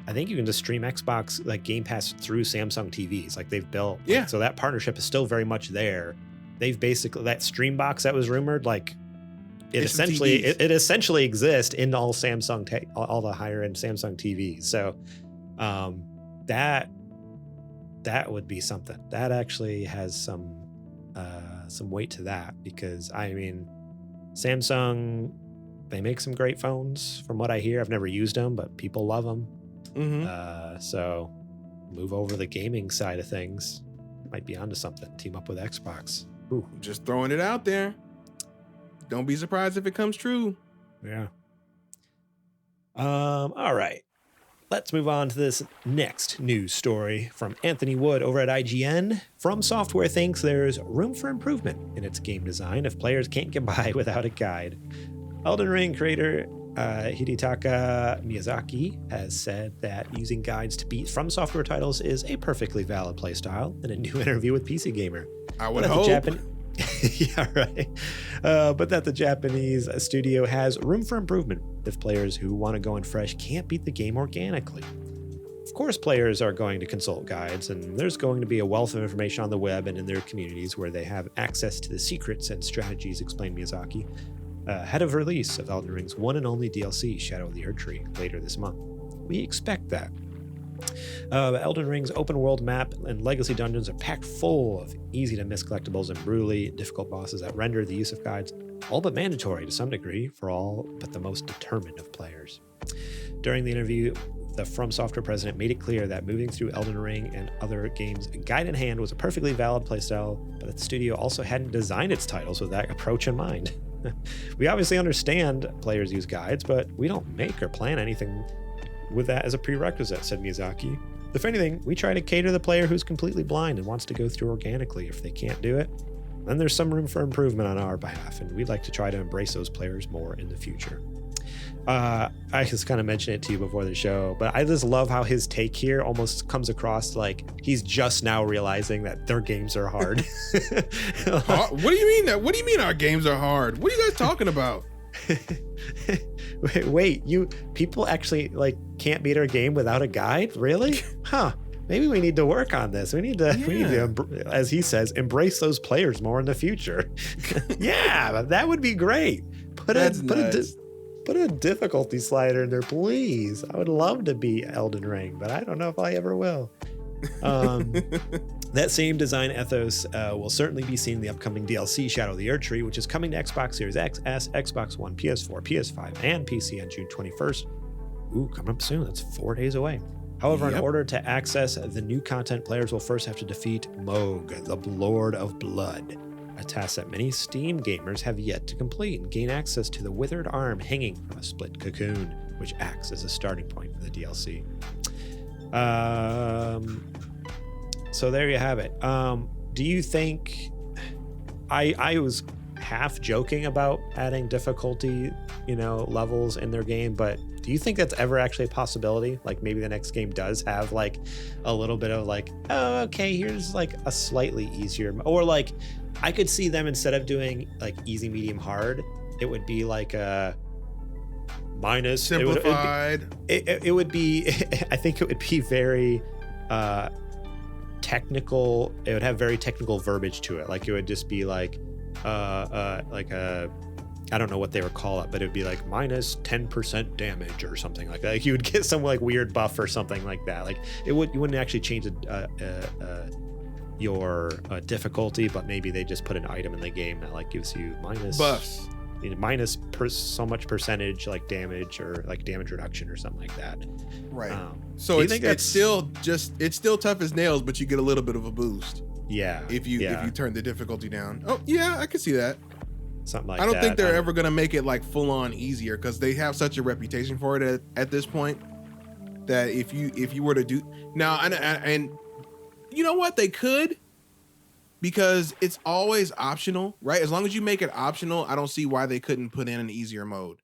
I think you can just stream Xbox like Game Pass through Samsung TVs. Like they've built. Yeah. So that partnership is still very much there. They've basically, that stream box that was rumored, like it essentially exists in all Samsung, all the higher end Samsung TVs. So that would be something that actually has some weight to that, because I mean, Samsung, they make some great phones from what I hear. I've never used them, but people love them. Mm-hmm. So move over the gaming side of things, might be onto something. Team up with Xbox. Ooh. Just throwing it out there. Don't be surprised if it comes true. Yeah. All right. Let's move on to this next news story from Anthony Wood over at IGN. FromSoftware thinks there's room for improvement in its game design if players can't get by without a guide. Elden Ring creator Hidetaka Miyazaki has said that using guides to beat FromSoftware titles is a perfectly valid playstyle in a new interview with PC Gamer. I would hope. Yeah, right. But that the Japanese studio has room for improvement if players who want to go in fresh can't beat the game organically. Of course, players are going to consult guides, and there's going to be a wealth of information on the web and in their communities where they have access to the secrets and strategies, explained Miyazaki, ahead of release of Elden Ring's one and only DLC, Shadow of the Erdtree, later this month. We expect that. Elden Ring's open world map and legacy dungeons are packed full of easy to miss collectibles and brutally difficult bosses that render the use of guides all but mandatory to some degree for all but the most determined of players. During the interview, the FromSoftware president made it clear that moving through Elden Ring and other games guide in hand was a perfectly valid playstyle, but that the studio also hadn't designed its titles with that approach in mind. We obviously understand players use guides, but we don't make or plan anything with that as a prerequisite, said Miyazaki. If anything, we try to cater the player who's completely blind and wants to go through organically. If they can't do it, then there's some room for improvement on our behalf, and we'd like to try to embrace those players more in the future. I just kind of mentioned it to you before the show, but I just love how his take here almost comes across like he's just now realizing that their games are hard. What do you mean that? What do you mean our games are hard? What are you guys talking about? Wait, you people actually like can't beat our game without a guide? Really? Huh. Maybe we need to work on this. We need to, as he says, embrace those players more in the future. Yeah, that would be great. Put a difficulty slider in there, please. I would love to beat Elden Ring, but I don't know if I ever will. That same design ethos will certainly be seen in the upcoming DLC Shadow of the Erdtree, which is coming to Xbox Series X, S, Xbox One, PS4, PS5, and PC on June 21st. Ooh, coming up soon. That's 4 days away. However, in order to access the new content, players will first have to defeat Mohg, the Lord of Blood, a task that many Steam gamers have yet to complete, and gain access to the withered arm hanging from a split cocoon, which acts as a starting point for the DLC. So there you have it. Do you think I was half joking about adding difficulty, levels in their game, but do you think that's ever actually a possibility? Like maybe the next game does have like a little bit of like, oh, okay, here's like a slightly easier, or like I could see them instead of doing like easy, medium, hard, it would be like a minus simplified. It would be I think it would be very technical. It would have very technical verbiage to it. Like it would just be like a, I don't know what they would call it, but it'd be like minus 10% damage or something like that. Like you would get some like weird buff or something like that. Like you wouldn't actually change your difficulty, but maybe they just put an item in the game that like gives you minus buffs, minus so much percentage like damage or like damage reduction or something like that. Right. So it's still tough as nails, but you get a little bit of a boost. Yeah. If you turn the difficulty down. Oh yeah, I can see that. Something like that. I don't that. think they're ever gonna make it like full on easier because they have such a reputation for it at this point that if you were to do now and you know what, they could, because it's always optional, right? As long as you make it optional, I don't see why they couldn't put in an easier mode.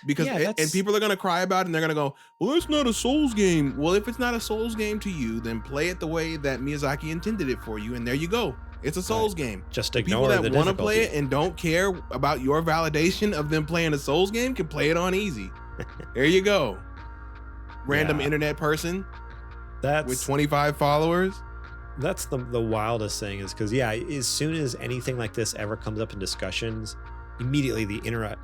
Because and people are gonna cry about it and they're gonna go, well, it's not a Souls game. Well, if it's not a Souls game to you, then play it the way that Miyazaki intended it for you, and there you go. It's a Souls game. Just ignore people that want to play it and don't care about your validation of them playing a Souls game can play it on easy. There you go. Random internet person with 25 followers. That's the wildest thing is because as soon as anything like this ever comes up in discussions, immediately the internet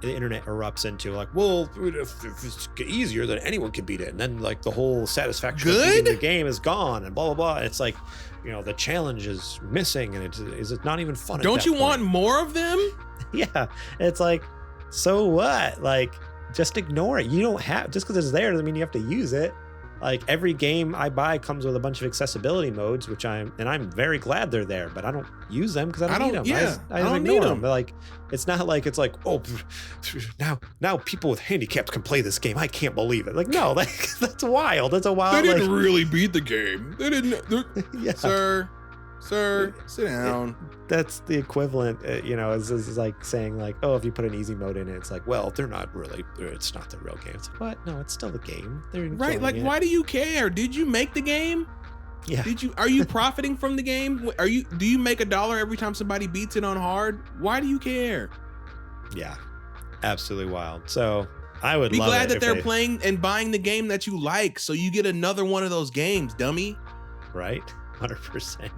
erupts into like, well, if it's easier, then anyone can beat it, and then like the whole satisfaction of beating the game is gone, and blah blah blah. And it's like, the challenge is missing, and it's not even fun. Don't you want more of them? Yeah, it's like, so what? Like, just ignore it. You don't have, just because it's there doesn't mean you have to use it. Like every game I buy comes with a bunch of accessibility modes, which I'm very glad they're there, but I don't use them because I don't need them. Yeah, I don't ignore them. But like, it's not like it's like, oh, now people with handicaps can play this game. I can't believe it. Like, no, that's wild. That's a wild. They didn't really beat the game. They didn't. Sir, sit down. That's the equivalent, is like saying like, oh, if you put an easy mode in it, it's like, well, it's not the real game. It's like, what? No, it's still the game. They're right. Like, why do you care? Did you make the game? Yeah. Are you profiting from the game? Do you make $1 every time somebody beats it on hard? Why do you care? Yeah, absolutely wild. So I would be glad that they're playing and buying the game that you like, so you get another one of those games, dummy. Right, 100%.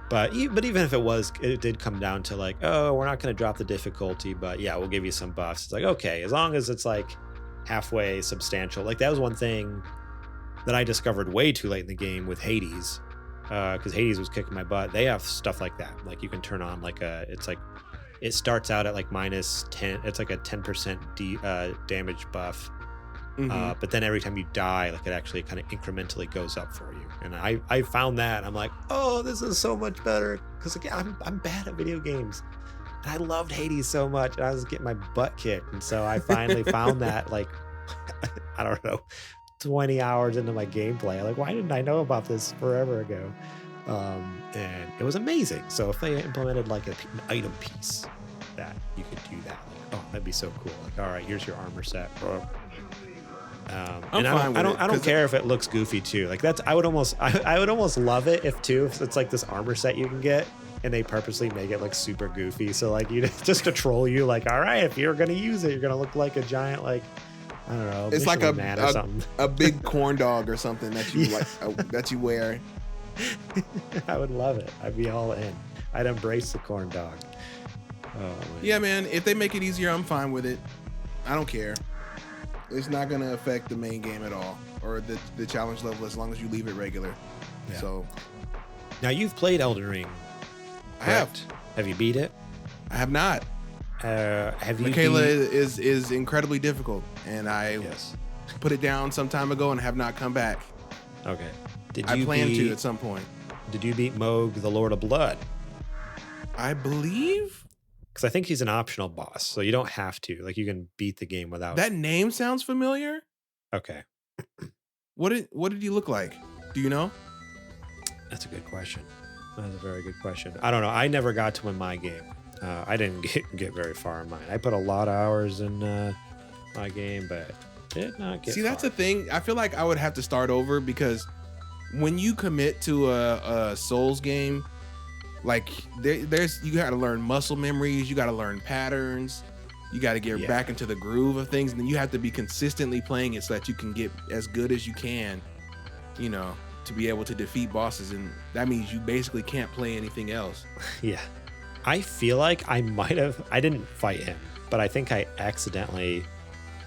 But even if it did come down to like, oh, we're not going to drop the difficulty, but we'll give you some buffs. It's like, okay, as long as it's like halfway substantial. Like that was one thing that I discovered way too late in the game with Hades, because Hades was kicking my butt. They have stuff like that. Like you can turn on like it starts out at like minus 10. It's like a 10% damage buff. Mm-hmm. But then every time you die, like it actually kind of incrementally goes up for you. And I found that. I'm like, oh, this is so much better. Because again, I'm bad at video games. And I loved Hades so much. And I was getting my butt kicked. And so I finally found that like, I don't know, 20 hours into my gameplay. Like, why didn't I know about this forever ago? And it was amazing. So if they implemented like an item piece that you could do that. Like, oh, that'd be so cool. Like, all right, here's your armor set, bro. And I don't care if it looks goofy too. Like I would almost love it if it's like this armor set you can get and they purposely make it like super goofy. So like you just to troll you, like, all right, if you're gonna use it, you're gonna look like a giant, like, I don't know, it's like man or something. a big corn dog or something that you that you wear. I would love it. I'd be all in. I'd embrace the corn dog. Oh, man. Yeah, man. If they make it easier, I'm fine with it. I don't care. It's not going to affect the main game at all, or the challenge level, as long as you leave it regular. Yeah. So now you've played Elden Ring. I have. Have you beat it? I have not. Have you? Michaela is incredibly difficult, and I put it down some time ago and have not come back. Okay. I plan to at some point. Did you beat Moog, the Lord of Blood? I believe. Because I think he's an optional boss, so you don't have to. Like, you can beat the game without. That name sounds familiar. Okay. What did he look like? Do you know? That's a good question. That's a very good question. I don't know. I never got to win my game. I didn't get very far in mine. I put a lot of hours in my game, but did not get. See, that's the thing. I feel like I would have to start over, because when you commit to a Souls game, like there's you got to learn muscle memories, you got to learn patterns, you got to get back into the groove of things, and then you have to be consistently playing it so that you can get as good as you can, you know, to be able to defeat bosses, and that means you basically can't play anything else. Yeah. I feel like I didn't fight him, but I think I accidentally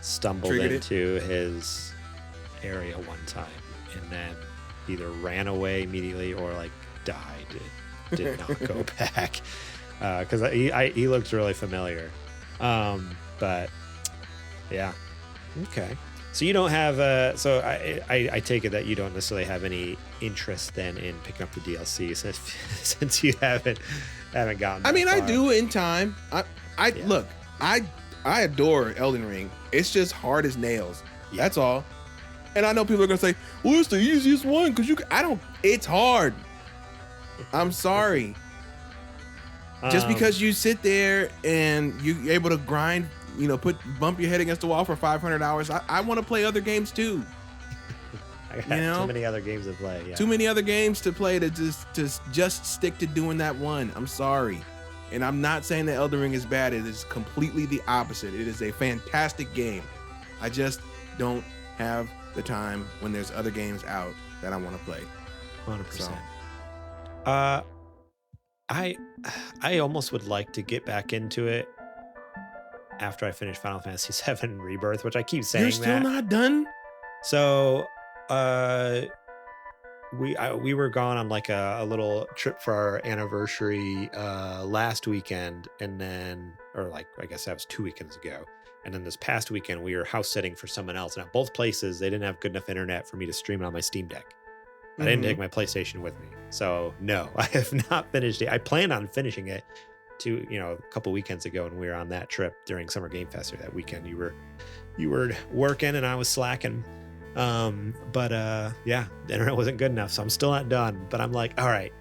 stumbled into his area one time and then either ran away immediately or like died. Did not go back because he looks really familiar. But yeah. Okay. So you don't have so I take it that you don't necessarily have any interest then in picking up the DLC since you haven't gotten. I mean, far. I do in time. Look, I adore Elden Ring. It's just hard as nails. Yeah. That's all. And I know people are gonna say, "Well, it's the easiest one," because it's hard. I'm sorry. Just because you sit there and you're able to grind, you know, bump your head against the wall for 500 hours. I want to play other games too. I got too many other games to play. Yeah. Too many other games to play to just stick to doing that one. I'm sorry. And I'm not saying that Elden Ring is bad. It is completely the opposite. It is a fantastic game. I just don't have the time when there's other games out that I want to play. 100%. So. I almost would like to get back into it after I finish Final Fantasy VII Rebirth, which I keep saying. You're still not done? So, we were gone on like a little trip for our anniversary last weekend, and then, or like, I guess that was 2 weekends ago. And then this past weekend, we were house sitting for someone else. And at both places, they didn't have good enough internet for me to stream it on my Steam Deck. I didn't take my PlayStation with me. So no, I have not finished it. I planned on finishing it a couple weekends ago, and we were on that trip during Summer Game Fest. Or that weekend you were working and I was slacking. But the internet wasn't good enough, so I'm still not done. But I'm like, all right,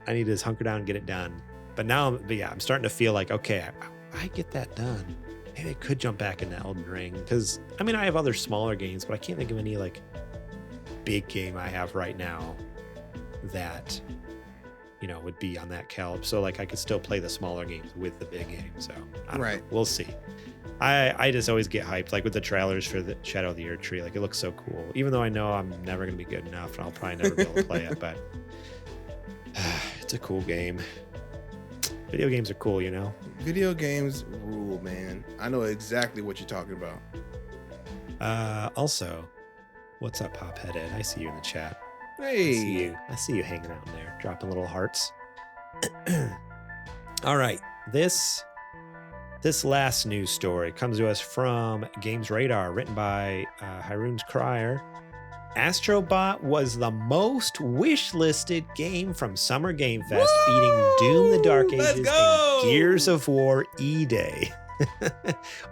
I need to just hunker down and get it done. But now I'm starting to feel like, okay, I get that done. Maybe I could jump back into Elden Ring, because I mean I have other smaller games, but I can't think of any like big game I have right now that would be on that caliber. So like I could still play the smaller games with the big game. So I don't know. We'll see. I just always get hyped, like with the trailers for the Shadow of the Earth Tree. Like it looks so cool, even though I know I'm never gonna be good enough and I'll probably never be able to play it, but it's a cool game. Video games are cool, you know? Video games rule, man. I know exactly what you're talking about. Also, what's up, Hopheaded? I see you in the chat. Hey. I see you hanging out in there, dropping little hearts. All right. This last news story comes to us from Games Radar, written by Haroon's Crier. Astro Bot was the most wish-listed game from Summer Game Fest, beating Doom the Dark Ages and Gears of War E-Day.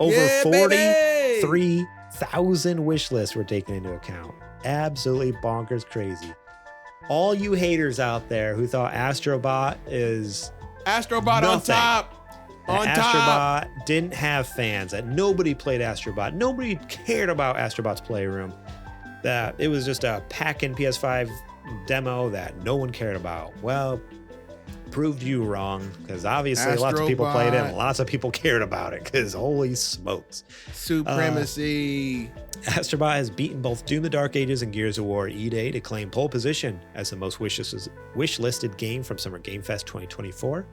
Over 43,000 wish lists were taken into account. Absolutely bonkers crazy. All you haters out there who thought Astro Bot is Astro Bot on top. On that top. Astrobot didn't have fans, that nobody played Astrobot. Nobody cared about Astrobot's Playroom. That it was just a pack-in PS5 demo that no one cared about. Well, proved you wrong, because obviously lots of people played it and lots of people cared about it, because holy smokes. Supremacy. Astrobot has beaten both Doom the Dark Ages and Gears of War E-Day to claim pole position as the most wish-listed game from Summer Game Fest 2024.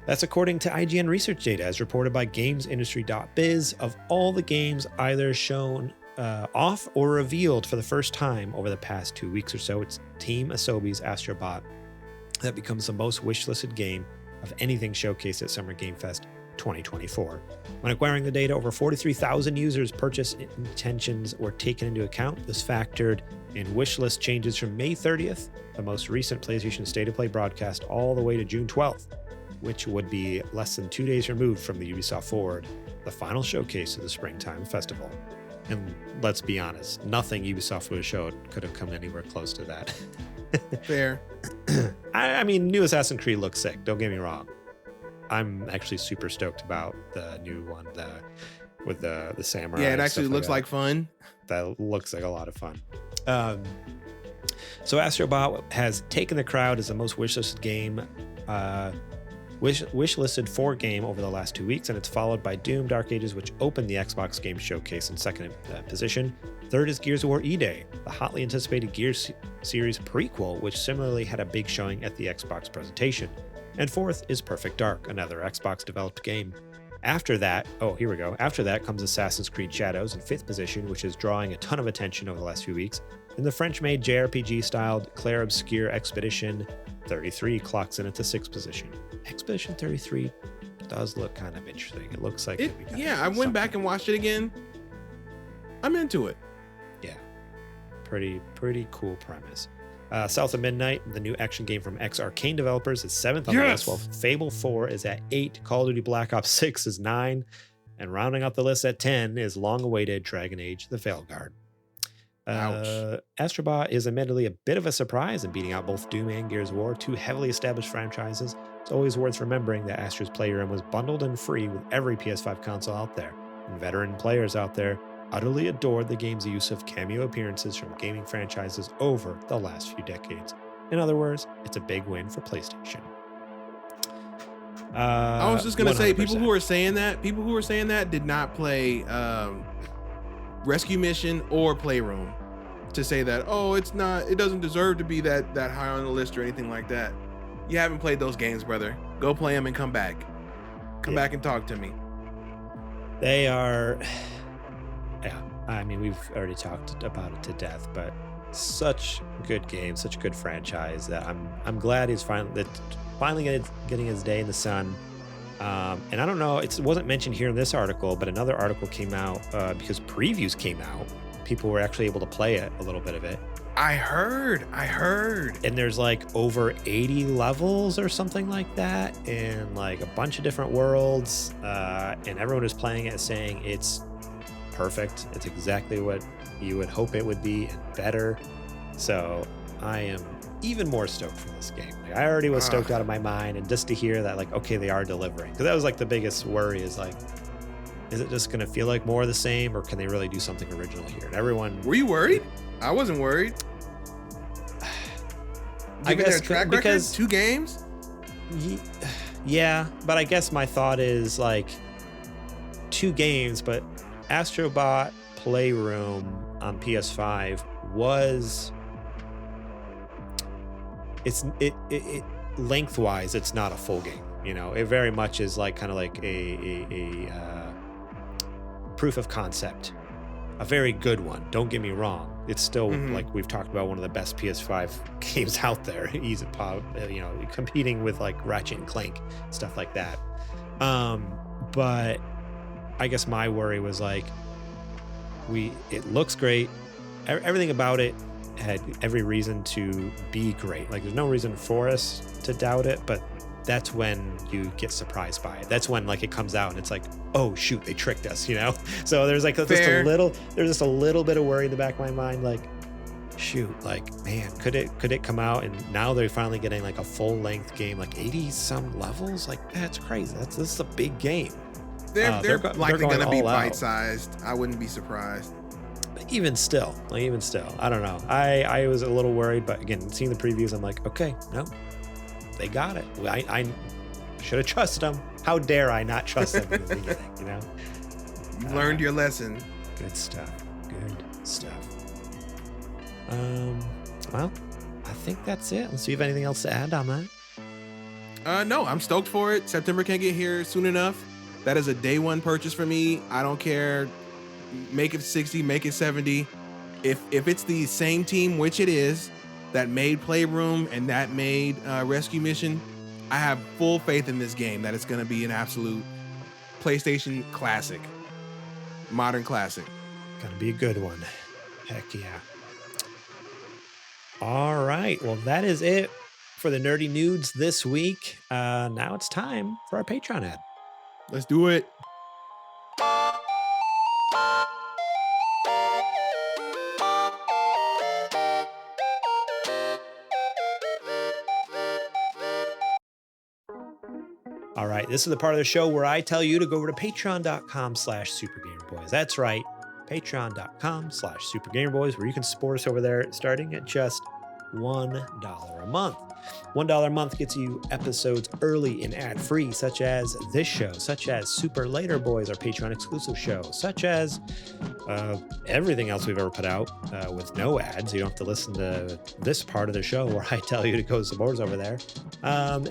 That's according to IGN research data as reported by GamesIndustry.biz. Of all the games either shown off or revealed for the first time over the past 2 weeks or so, it's Team Asobi's Astrobot that becomes the most wish-listed game of anything showcased at Summer Game Fest 2024. When acquiring the data, over 43,000 users' purchase intentions were taken into account. This factored in wishlist changes from May 30th, the most recent PlayStation State of Play broadcast, all the way to June 12th, which would be less than 2 days removed from the Ubisoft Forward, the final showcase of the Springtime Festival. And let's be honest, nothing Ubisoft would have showed could have come anywhere close to that. Fair. I mean, new Assassin's Creed looks sick, don't get me wrong. I'm actually super stoked about the new one with the samurai. Yeah, it actually looks like fun. That looks like a lot of fun. So Astrobot has taken the crowd as the most wishlisted game, wishlisted for game over the last 2 weeks, and it's followed by Doom Dark Ages, which opened the Xbox Game Showcase in second position. Third is Gears of War E-Day, the hotly anticipated Gears series prequel, which similarly had a big showing at the Xbox presentation. And fourth is Perfect Dark, another Xbox-developed game. After that comes Assassin's Creed Shadows in fifth position, which is drawing a ton of attention over the last few weeks. And the French-made JRPG-styled Clair Obscure Expedition 33 clocks in at the sixth position. Expedition 33 does look kind of interesting. It looks like I went back and watched it again. I'm into it. Yeah, pretty cool premise. South of Midnight, the new action game from ex-Arcane developers, is 7th on the list, while Fable 4 is at 8, Call of Duty Black Ops 6 is 9, and rounding out the list at 10 is long-awaited Dragon Age: The Veilguard. Astrobot is admittedly a bit of a surprise in beating out both Doom and Gears of War, two heavily established franchises. It's always worth remembering that Astro's Playroom was bundled and free with every PS5 console out there, and veteran players out there utterly adored the game's use of cameo appearances from gaming franchises over the last few decades. In other words, it's a big win for PlayStation. I was just gonna say, 100%. people who are saying that did not play Rescue Mission or Playroom to say that, it doesn't deserve to be that high on the list or anything like that. You haven't played those games, brother. Go play them and come back. Come back and talk to me. They are, yeah, I mean, we've already talked about it to death, but such good game, such a good franchise that I'm glad he's finally getting his day in the sun. And I don't know, it wasn't mentioned here in this article, but another article came out because previews came out. People were actually able to play it, a little bit of it. I heard. And there's like over 80 levels or something like that, and like a bunch of different worlds. And everyone who's playing it is saying it's perfect. It's exactly what you would hope it would be and better. So I am even more stoked for this game. Like, I already was stoked out of my mind, and just to hear that, like, okay, they are delivering. Because that was like the biggest worry, is like, is it just going to feel like more of the same, or can they really do something original here? And everyone... Were you worried? I wasn't worried. I guess their track because record, 2 games? Yeah, but I guess my thought is like 2 games, but Astrobot Playroom on PS5 was... It lengthwise, it's not a full game. You know, it very much is like kind of like a proof of concept, a very good one. Don't get me wrong. It's still like we've talked about, one of the best PS5 games out there. Easy pop, you know, competing with like Ratchet and Clank, stuff like that. But I guess my worry was like, it looks great. Everything about it had every reason to be great. Like, there's no reason for us to doubt it, but that's when you get surprised by it. That's when like it comes out and it's like, oh shoot, they tricked us, you know? So there's like just a little bit of worry in the back of my mind, like, shoot, like, man, could it come out? And now they're finally getting like a full length game, like 80 some levels. Like, that's crazy. This is a big game. They're likely going to be all out. bite-sized. I wouldn't be surprised. But even still, I don't know. I was a little worried, but again, seeing the previews, I'm like, okay, no, they got it. I should have trusted them. How dare I not trust them in the beginning, you know? You learned your lesson. Good stuff. Well, I think that's it. Let's see if anything else to add on that. No, I'm stoked for it. September can't get here soon enough. That is a day one purchase for me. I don't care. Make it 60, make it 70. If it's the same team, which it is, that made Playroom and that made Rescue Mission, I have full faith in this game that it's going to be an absolute PlayStation classic. Modern classic. Gonna be a good one. Heck yeah. All right. Well, that is it for the Nerdy Nudes this week. Now it's time for our Patreon ad. Let's do it. All right, this is the part of the show where I tell you to go over to patreon.com/supergamerboys. That's right, patreon.com/supergamerboys, where you can support us over there starting at just $1 a month. $1 a month gets you episodes early and ad-free, such as this show, such as Super Later Boys, our Patreon exclusive show, such as everything else we've ever put out with no ads. You don't have to listen to this part of the show where I tell you to go support us over there. And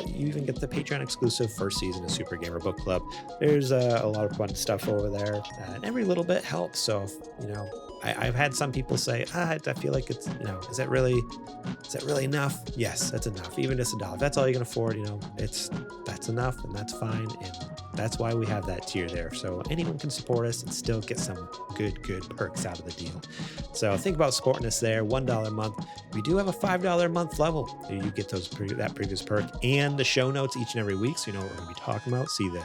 you even get the Patreon exclusive first season of Super Gamer Book Club. There's a lot of fun stuff over there, and every little bit helps. So, I've had some people say, I feel like it's, is that really enough? Yes, that's enough. Even just $1. If that's all you can afford, that's enough, and that's fine. And that's why we have that tier there. So anyone can support us and still get some good perks out of the deal. So think about supporting us there. $1 a month. We do have a $5 a month level. You get that previous perk and the show notes each and every week. So you know what we're going to be talking about. See the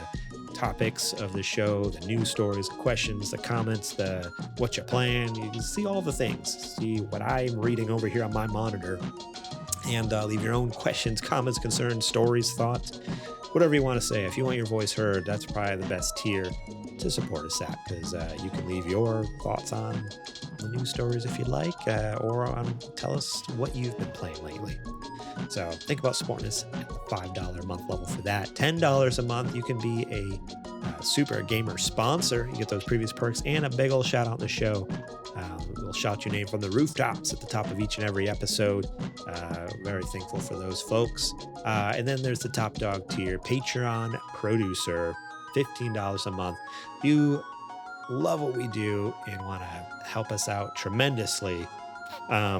topics of the show, the news stories, the questions, the comments, the Whatcha Playing. You can see all the things. See what I'm reading over here on my monitor. And leave your own questions, comments, concerns, stories, thoughts, whatever you want to say. If you want your voice heard, that's probably the best tier to support us at, because you can leave your thoughts on the news stories if you'd like, or tell us what you've been playing lately. So think about supporting us at the $5 a month level for that. $10 a month, you can be a Super Gamer sponsor. You get those previous perks and a big old shout out in the show. We'll shout your name from the rooftops at the top of each and every episode. Very thankful for those folks. And then there's the top dog tier, Patreon producer, $15 a month. If you love what we do and want to help us out tremendously,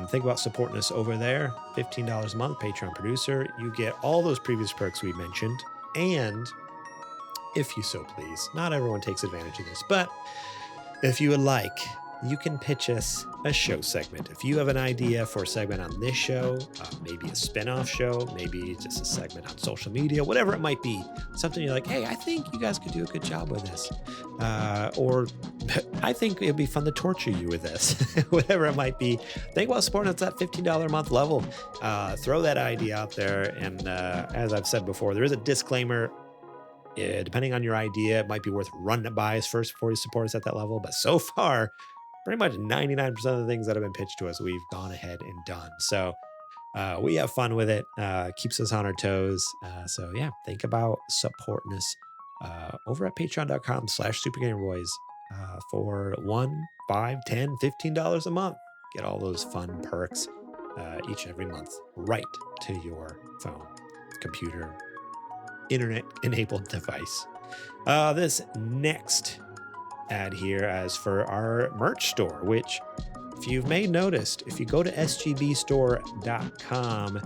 think about supporting us over there. $15 a month, Patreon producer. You get all those previous perks we mentioned. And if you so please, not everyone takes advantage of this, but if you would like, you can pitch us a show segment. If you have an idea for a segment on this show, maybe a spin-off show, maybe just a segment on social media, whatever it might be, something you're like, hey, I think you guys could do a good job with this. Or I think it'd be fun to torture you with this, whatever it might be. Think about supporting us at that $15 a month level. Throw that idea out there. And as I've said before, there is a disclaimer. Depending on your idea, it might be worth running it by us first before you support us at that level. But so far, pretty much 99% of the things that have been pitched to us, we've gone ahead and done. So we have fun with it. Keeps us on our toes. So yeah, think about supporting us over at patreon.com/supergamerboys for $1, $5, $10, $15 a month. Get all those fun perks each and every month right to your phone, computer, internet-enabled device. This next ad here as for our merch store, which if you may noticed, if you go to sgbstore.com,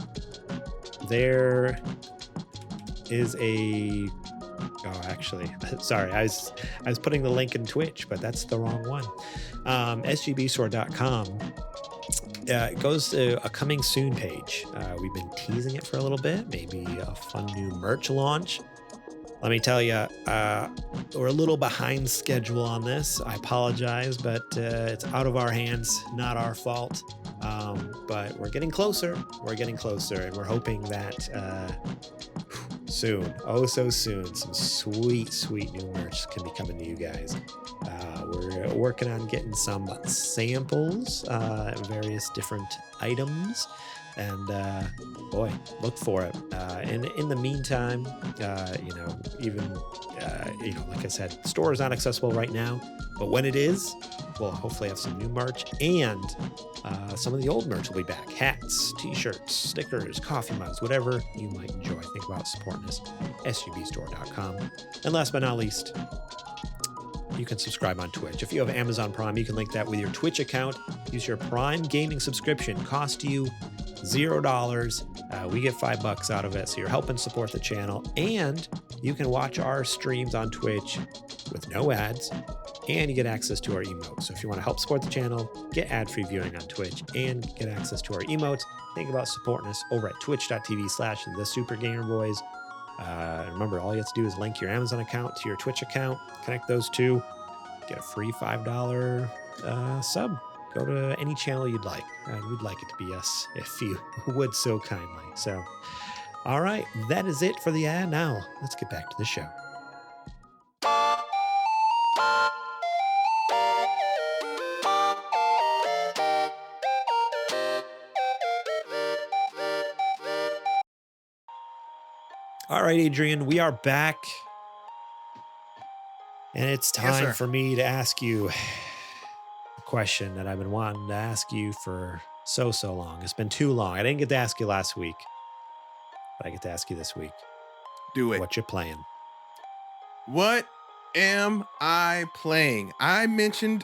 there is a sorry, I was putting the link in Twitch, but that's the wrong one. sgbstore.com, it goes to a coming soon page. We've been teasing it for a little bit, maybe a fun new merch launch. Let me tell you, we're a little behind schedule on this. I apologize, but it's out of our hands, not our fault. But we're getting closer. We're getting closer, and we're hoping that soon, oh so soon, some sweet new merch can be coming to you guys. We're working on getting some samples, various different items, and boy, look for it. And in the meantime, even like I said, store is not accessible right now, but when it is, we'll hopefully have some new merch, and some of the old merch will be back. Hats, t-shirts, stickers, coffee mugs, whatever you might enjoy. Think about supporting us. SUBstore.com. And last but not least, you can subscribe on Twitch. If you have Amazon Prime, you can link that with your Twitch account. Use your Prime gaming subscription. Cost you $0. We get $5 out of it, so you're helping support the channel. And you can watch our streams on Twitch with no ads, and you get access to our emotes. So if you want to help support the channel, get ad-free viewing on Twitch, and get access to our emotes, think about supporting us over at twitch.tv/thesupergamerboys. Remember, all you have to do is link your Amazon account to your Twitch account, connect those two, get a free $5 sub. Go to any channel you'd like. We'd like it to be us if you would so kindly. So, all right, that is it for the ad. Now, let's get back to the show. All right, Adrian, we are back. And it's time for me to ask you a question that I've been wanting to ask you for so long. It's been too long. I didn't get to ask you last week, but I get to ask you this week. Do it. What you playing? What am I playing? I mentioned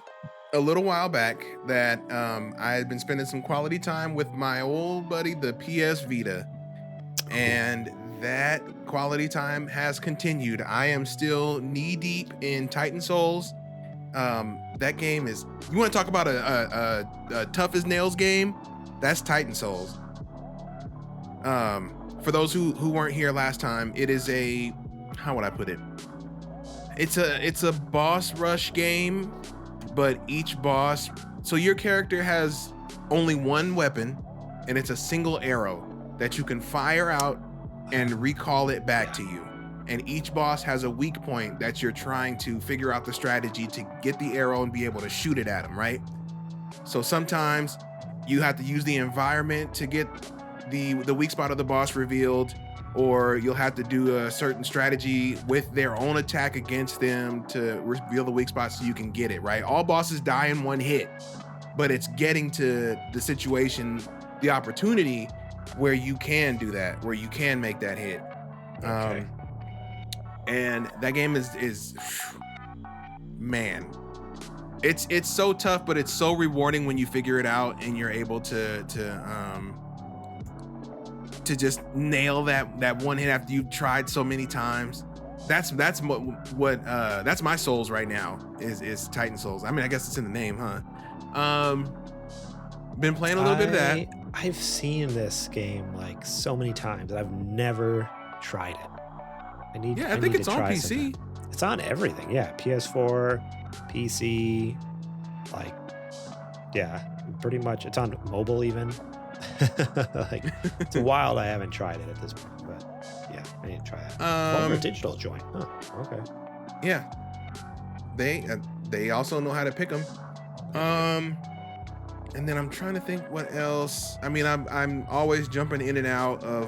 a little while back that I had been spending some quality time with my old buddy, the PS Vita. And that quality time has continued. I am still knee deep in Titan Souls. That game is, you want to talk about a tough as nails game? That's Titan Souls. For those who weren't here last time, it is a, how would I put it? It's a boss rush game, but each boss, so your character has only one weapon, and it's a single arrow that you can fire out and recall it back to you. And each boss has a weak point that you're trying to figure out the strategy to get the arrow and be able to shoot it at them, right? So sometimes you have to use the environment to get the weak spot of the boss revealed, or you'll have to do a certain strategy with their own attack against them to reveal the weak spot so you can get it, right? All bosses die in one hit, but it's getting to the situation, the opportunity where you can do that, where you can make that hit. Okay. And that game is man, it's so tough, but it's so rewarding when you figure it out and you're able to just nail that one hit after you've tried so many times. That's what that's my Souls right now is Titan Souls. I mean, I guess it's in the name, huh? Been playing a little bit of that. I've seen this game like so many times. I've never tried it. I think it's on PC. Something. It's on everything. Yeah, PS4, PC, like, yeah, pretty much. It's on mobile even. Like, it's wild. I haven't tried it at this point, but yeah, I need to try that. Former digital joint. Oh, okay. Yeah, they also know how to pick them. And then I'm trying to think what else. I mean, I'm always jumping in and out of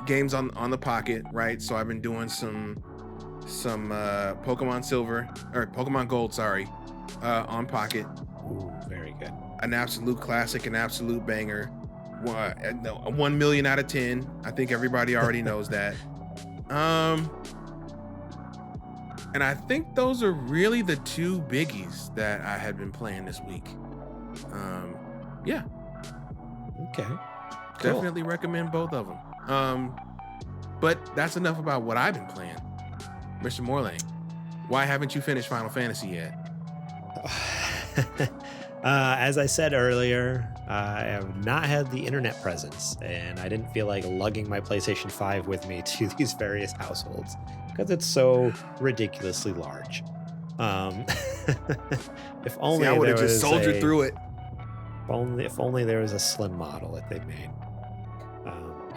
games on the Pocket, right? So I've been doing some Pokemon Silver or Pokemon Gold, sorry, on Pocket. Ooh, very good. An absolute classic, an absolute banger. 1 million out of 10. I think everybody already knows that. And I think those are really the two biggies that I had been playing this week. Yeah. Okay. Cool. Definitely recommend both of them. But that's enough about what I've been playing. Mr. Morlang, why haven't you finished Final Fantasy yet? As I said earlier, I have not had the internet presence, and I didn't feel like lugging my PlayStation 5 with me to these various households because it's so ridiculously large. Um, if only I would there have just was soldiered through it. If only there was a slim model that they made.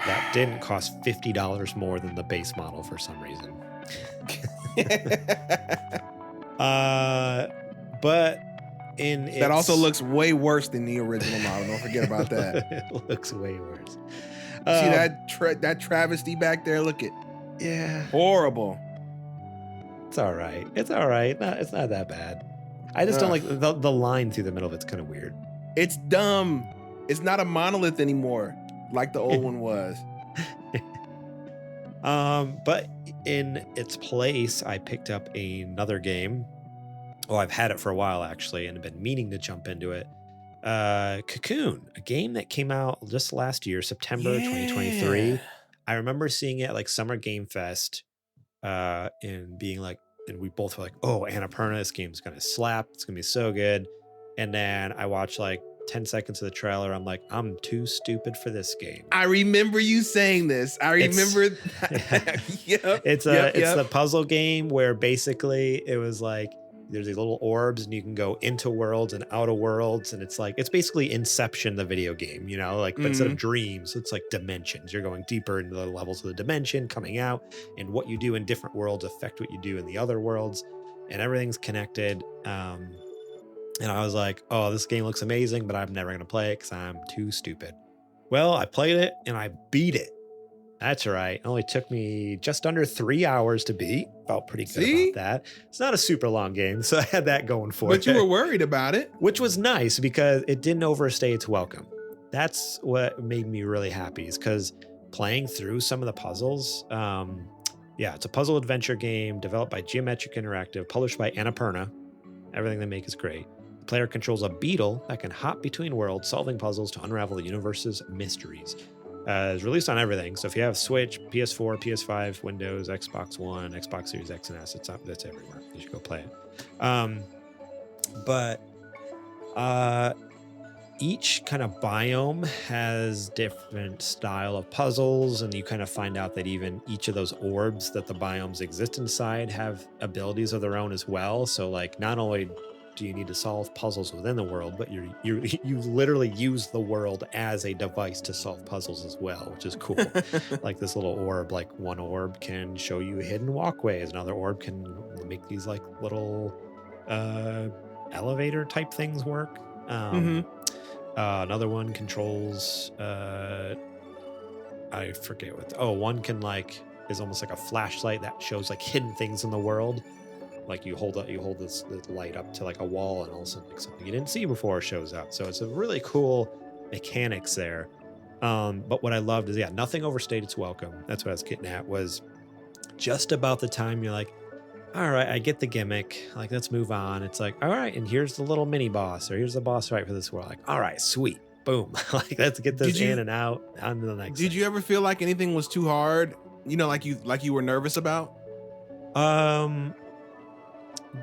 That didn't cost $50 more than the base model for some reason. But that also looks way worse than the original model. Don't forget about that. It looks way worse. See that travesty back there? Look at. Yeah. Horrible. It's all right. It's all right. No, it's not that bad. I just don't like the line through the middle of it's kind of weird. It's dumb. It's not a monolith anymore like the old one was. But in its place, I picked up another game. Oh, I've had it for a while actually, and I've been meaning to jump into it. Cocoon, a game that came out just last year, September 2023. I remember seeing it at like Summer Game Fest, and being like, and we both were like, "Oh, Annapurna, this game's gonna slap. It's gonna be so good." And then I watched like 10 seconds of the trailer. I'm like, I'm too stupid for this game. I remember you saying this. I remember. It's the puzzle game where basically it was like there's these little orbs and you can go into worlds and out of worlds, and it's basically Inception, the video game, you know, like, but instead of dreams, it's like dimensions. You're going deeper into the levels of the dimension, coming out, and what you do in different worlds affect what you do in the other worlds, and everything's connected. And I was like, oh, this game looks amazing, but I'm never going to play it because I'm too stupid. Well, I played it and I beat it. That's right. It only took me just under 3 hours to beat. Felt pretty good about that. It's not a super long game, so I had that going for it. But you were worried about it. Which was nice because it didn't overstay its welcome. That's what made me really happy, is because playing through some of the puzzles, it's a puzzle adventure game developed by Geometric Interactive, published by Annapurna. Everything they make is great. The player controls a beetle that can hop between worlds, solving puzzles to unravel the universe's mysteries. It's released on everything. So if you have Switch, PS4, PS5, Windows, Xbox One, Xbox Series X and S, that's everywhere. You should go play it. But each kind of biome has different style of puzzles, and you kind of find out that even each of those orbs that the biomes exist inside have abilities of their own as well. So like, not only do you need to solve puzzles within the world, but you literally use the world as a device to solve puzzles as well, which is cool. Like this little orb, like one orb can show you hidden walkways, another orb can make these like little elevator type things work. Another one controls I forget what one can is almost like a flashlight that shows like hidden things in the world. Like you hold this light up to like a wall, and all of a sudden like something you didn't see before shows up. So it's a really cool mechanics there. But what I loved is nothing overstayed its welcome. That's what I was getting at, was just about the time you're like, all right, I get the gimmick. Like, let's move on. It's like, all right, and here's the little mini boss, or here's the boss fight for this world. Like, all right, sweet, boom. Like, let's get this in and out on to the next. Did you ever feel like anything was too hard? You know, like you were nervous about?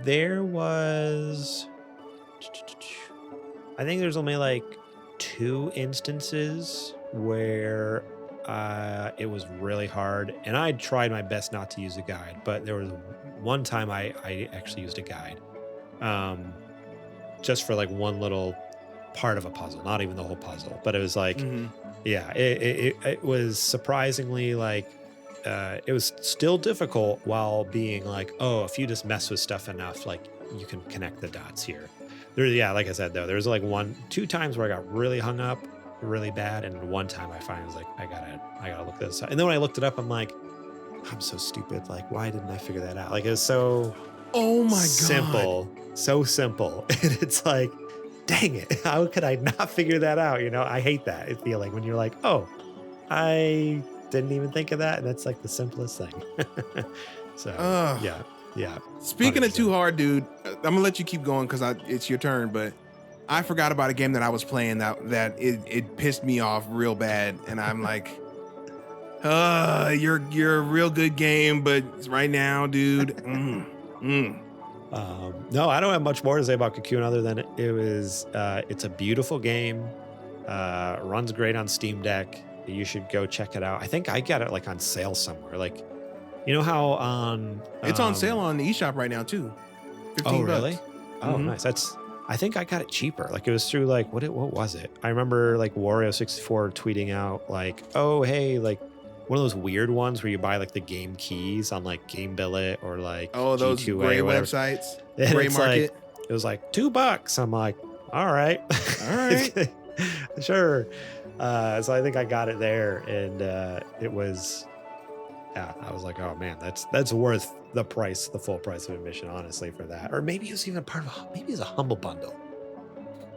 There was, I think there's only like 2 instances where it was really hard, and I tried my best not to use a guide, but there was one time I actually used a guide, just for like one little part of a puzzle, not even the whole puzzle, but it was like, it was surprisingly like, it was still difficult while being like, oh, if you just mess with stuff enough, like you can connect the dots here. Like I said, though, there was like 2 times where I got really hung up really bad, and one time I finally was like, I gotta look this up. And then when I looked it up, I'm like, I'm so stupid. Like, why didn't I figure that out? Like, it was so simple. So simple. And it's like, dang it, how could I not figure that out? You know, I hate that feeling when you're like, oh, I didn't even think of that, and that's like the simplest thing. So yeah. Speaking 100%. of too hard, dude, I'm gonna let you keep going because it's your turn, but I forgot about a game that I was playing that it pissed me off real bad, and I'm like, you're a real good game, but right now, dude. No, I don't have much more to say about Cocoon other than it's a beautiful game. Runs great on Steam Deck. You should go check it out. I think I got it like on sale somewhere. Like, you know how on it's on sale on the eShop right now too. $15. really? Oh, Mhm. nice. I think I got it cheaper. Like it was through like what was it? I remember like Wario64 tweeting out like, oh hey, like one of those weird ones where you buy like the game keys on like Game Billet or like Oh, those G2A gray or whatever. websites, And gray it's market. like it was like $2. I'm like, all right. All right. Sure. So I think I got it there, and it was, yeah, I was like, oh man, that's worth the price, the full price of admission, honestly, for that. Or maybe it was even maybe it's a humble bundle.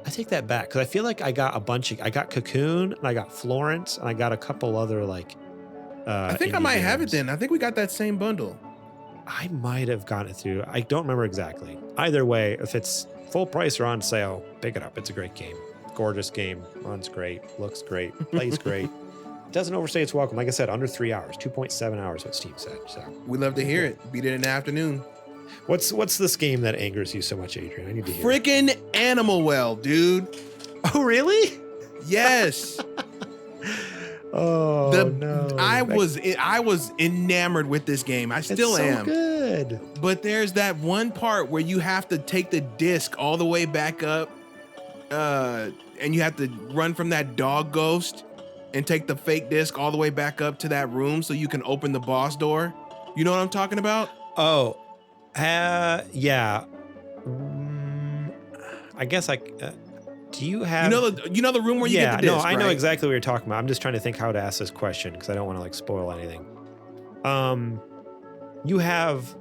I take that back because I feel like I got I got Cocoon and I got Florence and I got a couple other like. I think I indie might have it games. then. I think we got that same bundle. I might have gotten it through. I don't remember exactly. Either way, if it's full price or on sale, pick it up. It's a great game. Gorgeous game. Runs great. Looks great. Plays great. Doesn't overstay its welcome. Like I said, under 3 hours. 2.7 hours, what Steam said. So We love to hear it. Beat it in the afternoon. what's this game that angers you so much, Adrian? I need to hear. Freaking Animal Well, dude. Oh, really? Yes. Oh no. I was enamored with this game. I still am. Good. But there's that one part where you have to take the disc all the way back up, and you have to run from that dog ghost and take the fake disc all the way back up to that room so you can open the boss door. You know what I'm talking about? Oh, yeah. I guess do you have? You know the room where you get the disc, I know right? exactly what you're talking about. I'm just trying to think how to ask this question because I don't want to like spoil anything. You have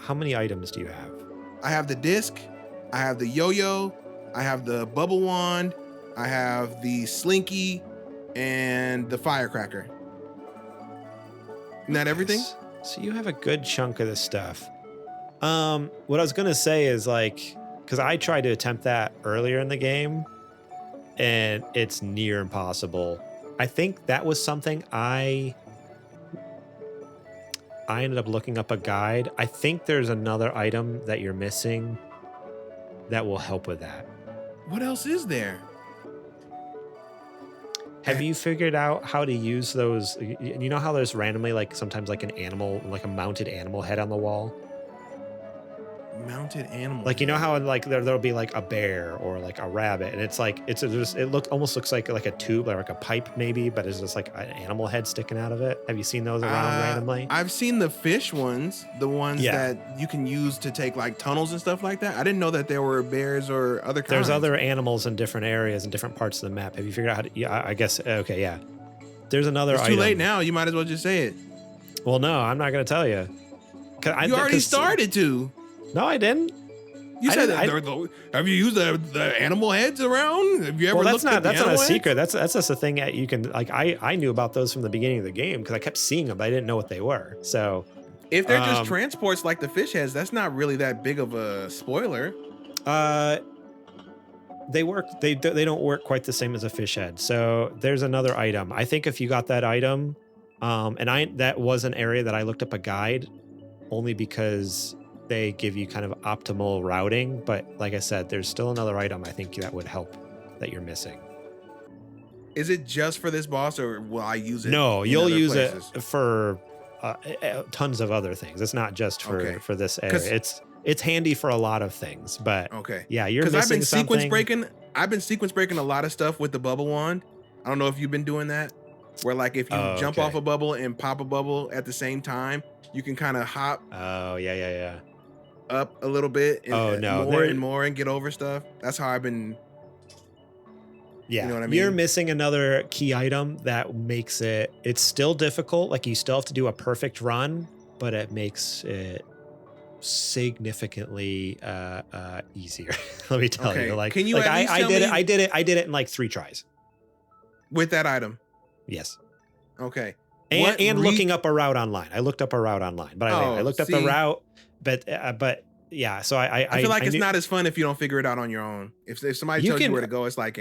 how many items do you have? I have the disc, I have the yo-yo, I have the bubble wand, I have the slinky, and the firecracker. Isn't that everything? So you have a good chunk of this stuff. What I was gonna say is like, because I tried to attempt that earlier in the game, and it's near impossible. I think that was something I ended up looking up a guide. I think there's another item that you're missing that will help with that. What else is there? Have you figured out how to use those? You know how there's randomly like sometimes like an animal, like a mounted animal head on the wall? Mounted animal. Like, you know how like there'll be like a bear or like a rabbit, and it's like it almost looks like a tube or like a pipe maybe, but it's just like an animal head sticking out of it. Have you seen those around randomly? I've seen the fish ones, the ones that you can use to take like tunnels and stuff like that. I didn't know that there were bears or other kinds. There's other animals in different areas and different parts of the map. Have you figured out how to? Yeah, I guess. Okay, yeah. There's another. It's too late now. You might as well just say it. Well, no, I'm not going to tell you. You already started to. No, I didn't. You said that. Have you used the animal heads around? Have you ever looked at the that's not a animal secret. heads? That's just a thing that you can like. I knew about those from the beginning of the game because I kept seeing them, but I didn't know what they were. So if they're just transports like the fish heads, that's not really that big of a spoiler. They work. They don't work quite the same as a fish head. So there's another item. I think if you got that item, that was an area that I looked up a guide only because they give you kind of optimal routing. But like I said, there's still another item I think that would help that you're missing. Is it just for this boss, or will I use it? No, in you'll other use places? it for tons of other things. It's not just for this area. It's handy for a lot of things. But yeah, you're missing I've been something. I've been sequence breaking a lot of stuff with the bubble wand. I don't know if you've been doing that, where like if you jump off a bubble and pop a bubble at the same time, you can kind of hop. Oh yeah. Up a little bit and more and get over stuff. That's how I've been. Yeah, you know what I mean? You're missing another key item that makes it's still difficult. Like you still have to do a perfect run, but it makes it significantly easier. Let me tell you. Like, can you like at least tell me? I did it in like 3 tries. With that item? Yes. Okay. And looking up a route online. I looked up a route online, but I looked up the route. But yeah, so I feel like it's not as fun if you don't figure it out on your own. If somebody tells you where to go, it's like,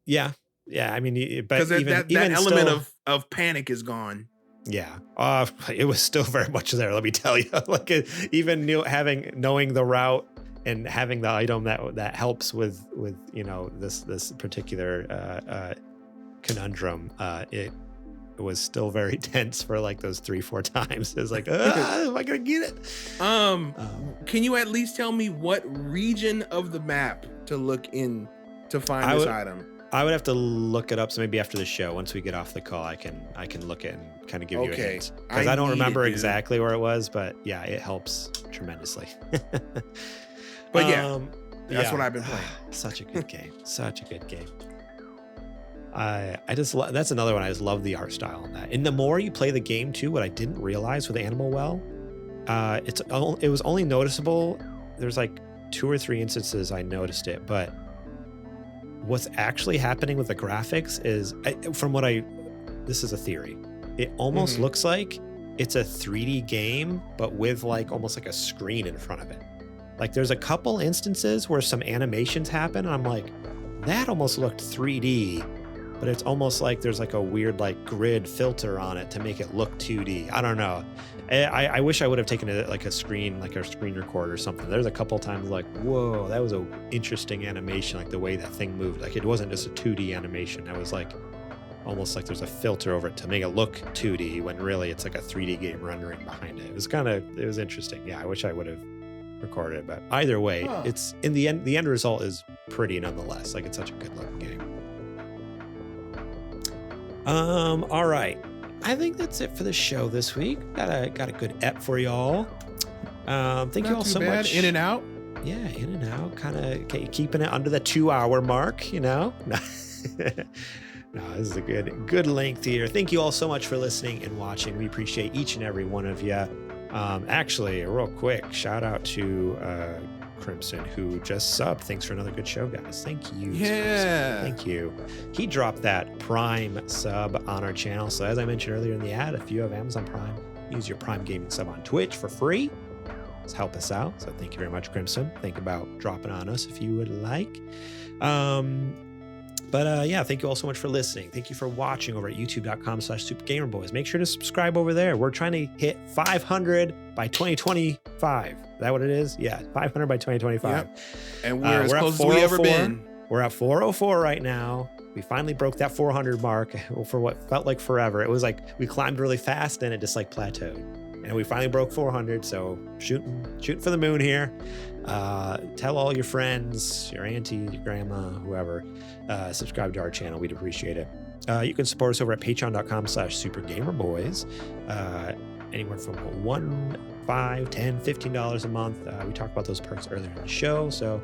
yeah. I mean, but because that element of panic is gone. Yeah, it was still very much there. Let me tell you, like even knowing the route and having the item that helps with this particular conundrum. it was still very tense for like those 3-4 times. It was like, am I gonna get it? Can you at least tell me what region of the map to look in to find this item? I would have to look it up. So maybe after the show, once we get off the call, I can look at and kind of give you a hint. Because I don't remember exactly where it was, but yeah, it helps tremendously. But that's what I've been playing. Such a good game. Such a good game. I just that's another one. I just love the art style on that. And the more you play the game too, what I didn't realize with Animal Well, it was only noticeable. There's like 2 or 3 instances I noticed it, but what's actually happening with the graphics is, this is a theory. It almost looks like it's a 3D game, but with like almost like a screen in front of it. Like there's a couple instances where some animations happen, and I'm like, that almost looked 3D, but it's almost like there's like a weird like grid filter on it to make it look 2D. I don't know. I wish I would have taken it like a screen record or something. There's a couple times like, whoa, that was a interesting animation, like the way that thing moved. Like it wasn't just a 2D animation. It was like almost like there's a filter over it to make it look 2D when really it's like a 3D game rendering behind it. It was interesting. Yeah, I wish I would have recorded it, but either way, it's in the end result is pretty nonetheless. Like it's such a good looking game. All right. I think that's it for the show this week. Got a good ep for y'all. Thank you all so much. In and out. Yeah, in and out. Kind of keeping it under the 2-hour mark, you know. No, this is a good length here. Thank you all so much for listening and watching. We appreciate each and every one of you. Actually, real quick, shout out to Crimson, who just subbed. Thanks for another good show, guys. Thank you. Yeah. Thank you. He dropped that Prime sub on our channel. So as I mentioned earlier in the ad, if you have Amazon Prime, use your Prime Gaming sub on Twitch for free. Just help us out. So thank you very much, Crimson. Think about dropping on us if you would like. Yeah, thank you all so much for listening. Thank you for watching over at youtube.com/supergamerboys. Make sure to subscribe over there. We're trying to hit 500 by 2025. Is that what it is? Yeah, 500 by 2025. Yep. And we're as close as we ever been. We're at 404 right now. We finally broke that 400 mark for what felt like forever. It was like we climbed really fast and it just like plateaued. And we finally broke 400, so shooting for the moon here. Tell all your friends, your auntie, your grandma, whoever, subscribe to our channel. We'd appreciate it. You can support us over at patreon.com/supergamerboys. Anywhere from $1, $5, $10, $15 a month. We talked about those perks earlier in the show, so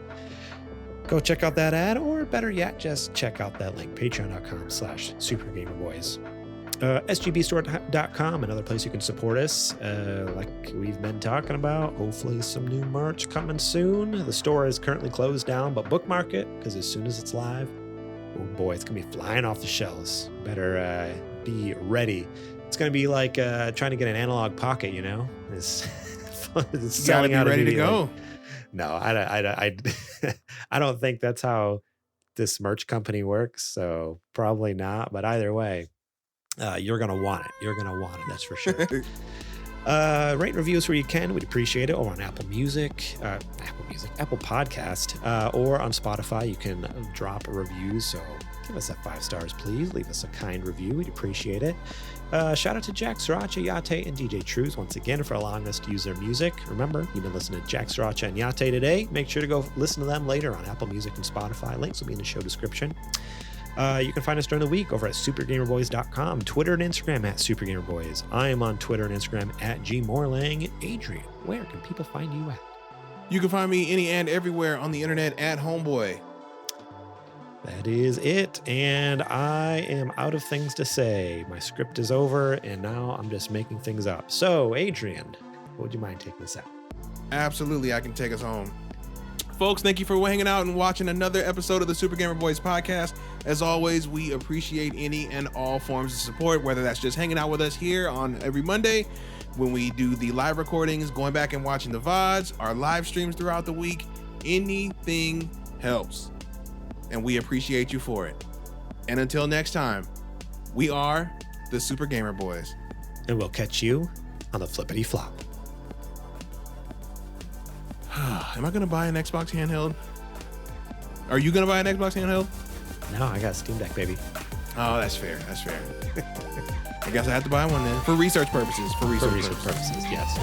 go check out that ad, or better yet, just check out that link, patreon.com/supergamerboys. sgbstore.com, another place you can support us, like we've been talking about. Hopefully some new merch coming soon. The store is currently closed down, but bookmark it, because as soon as it's live, oh boy, it's gonna be flying off the shelves. Better be ready. It's gonna be like trying to get an analog pocket, you know. It's selling out ready to go. No, I don't think that's how this merch company works, so probably not, but either way, you're going to want it. You're going to want it. That's for sure. Rate and reviews where you can. We'd appreciate it. Or on Apple Podcast, or on Spotify. You can drop reviews. So give us that 5 stars, please. Leave us a kind review. We'd appreciate it. Shout out to Jack, Sriracha, Yate, and DJ Trooz once again for allowing us to use their music. Remember, you've been listening to Jack, Sriracha, and Yate today. Make sure to go listen to them later on Apple Music and Spotify. Links will be in the show description. You can find us during the week over at supergamerboys.com, Twitter and Instagram at supergamerboys. I am on Twitter and Instagram at gmorlang. Adrian, where can people find you at? You can find me any and everywhere on the internet at Homeboy. That is it, and I am out of things to say. My script is over, and now I'm just making things up. So, Adrian, would you mind taking us out? Absolutely, I can take us home. Folks, thank you for hanging out and watching another episode of the Super Gamer Boys podcast. As always, we appreciate any and all forms of support, whether that's just hanging out with us here on every Monday, when we do the live recordings, going back and watching the VODs, our live streams throughout the week. Anything helps, and we appreciate you for it. And until next time, we are the Super Gamer Boys. And we'll catch you on the flippity flop. Am I going to buy an Xbox handheld? Are you going to buy an Xbox handheld? No, I got a Steam Deck, baby. Oh, that's fair. That's fair. I guess I have to buy one then for research purposes. For research purposes. Yes.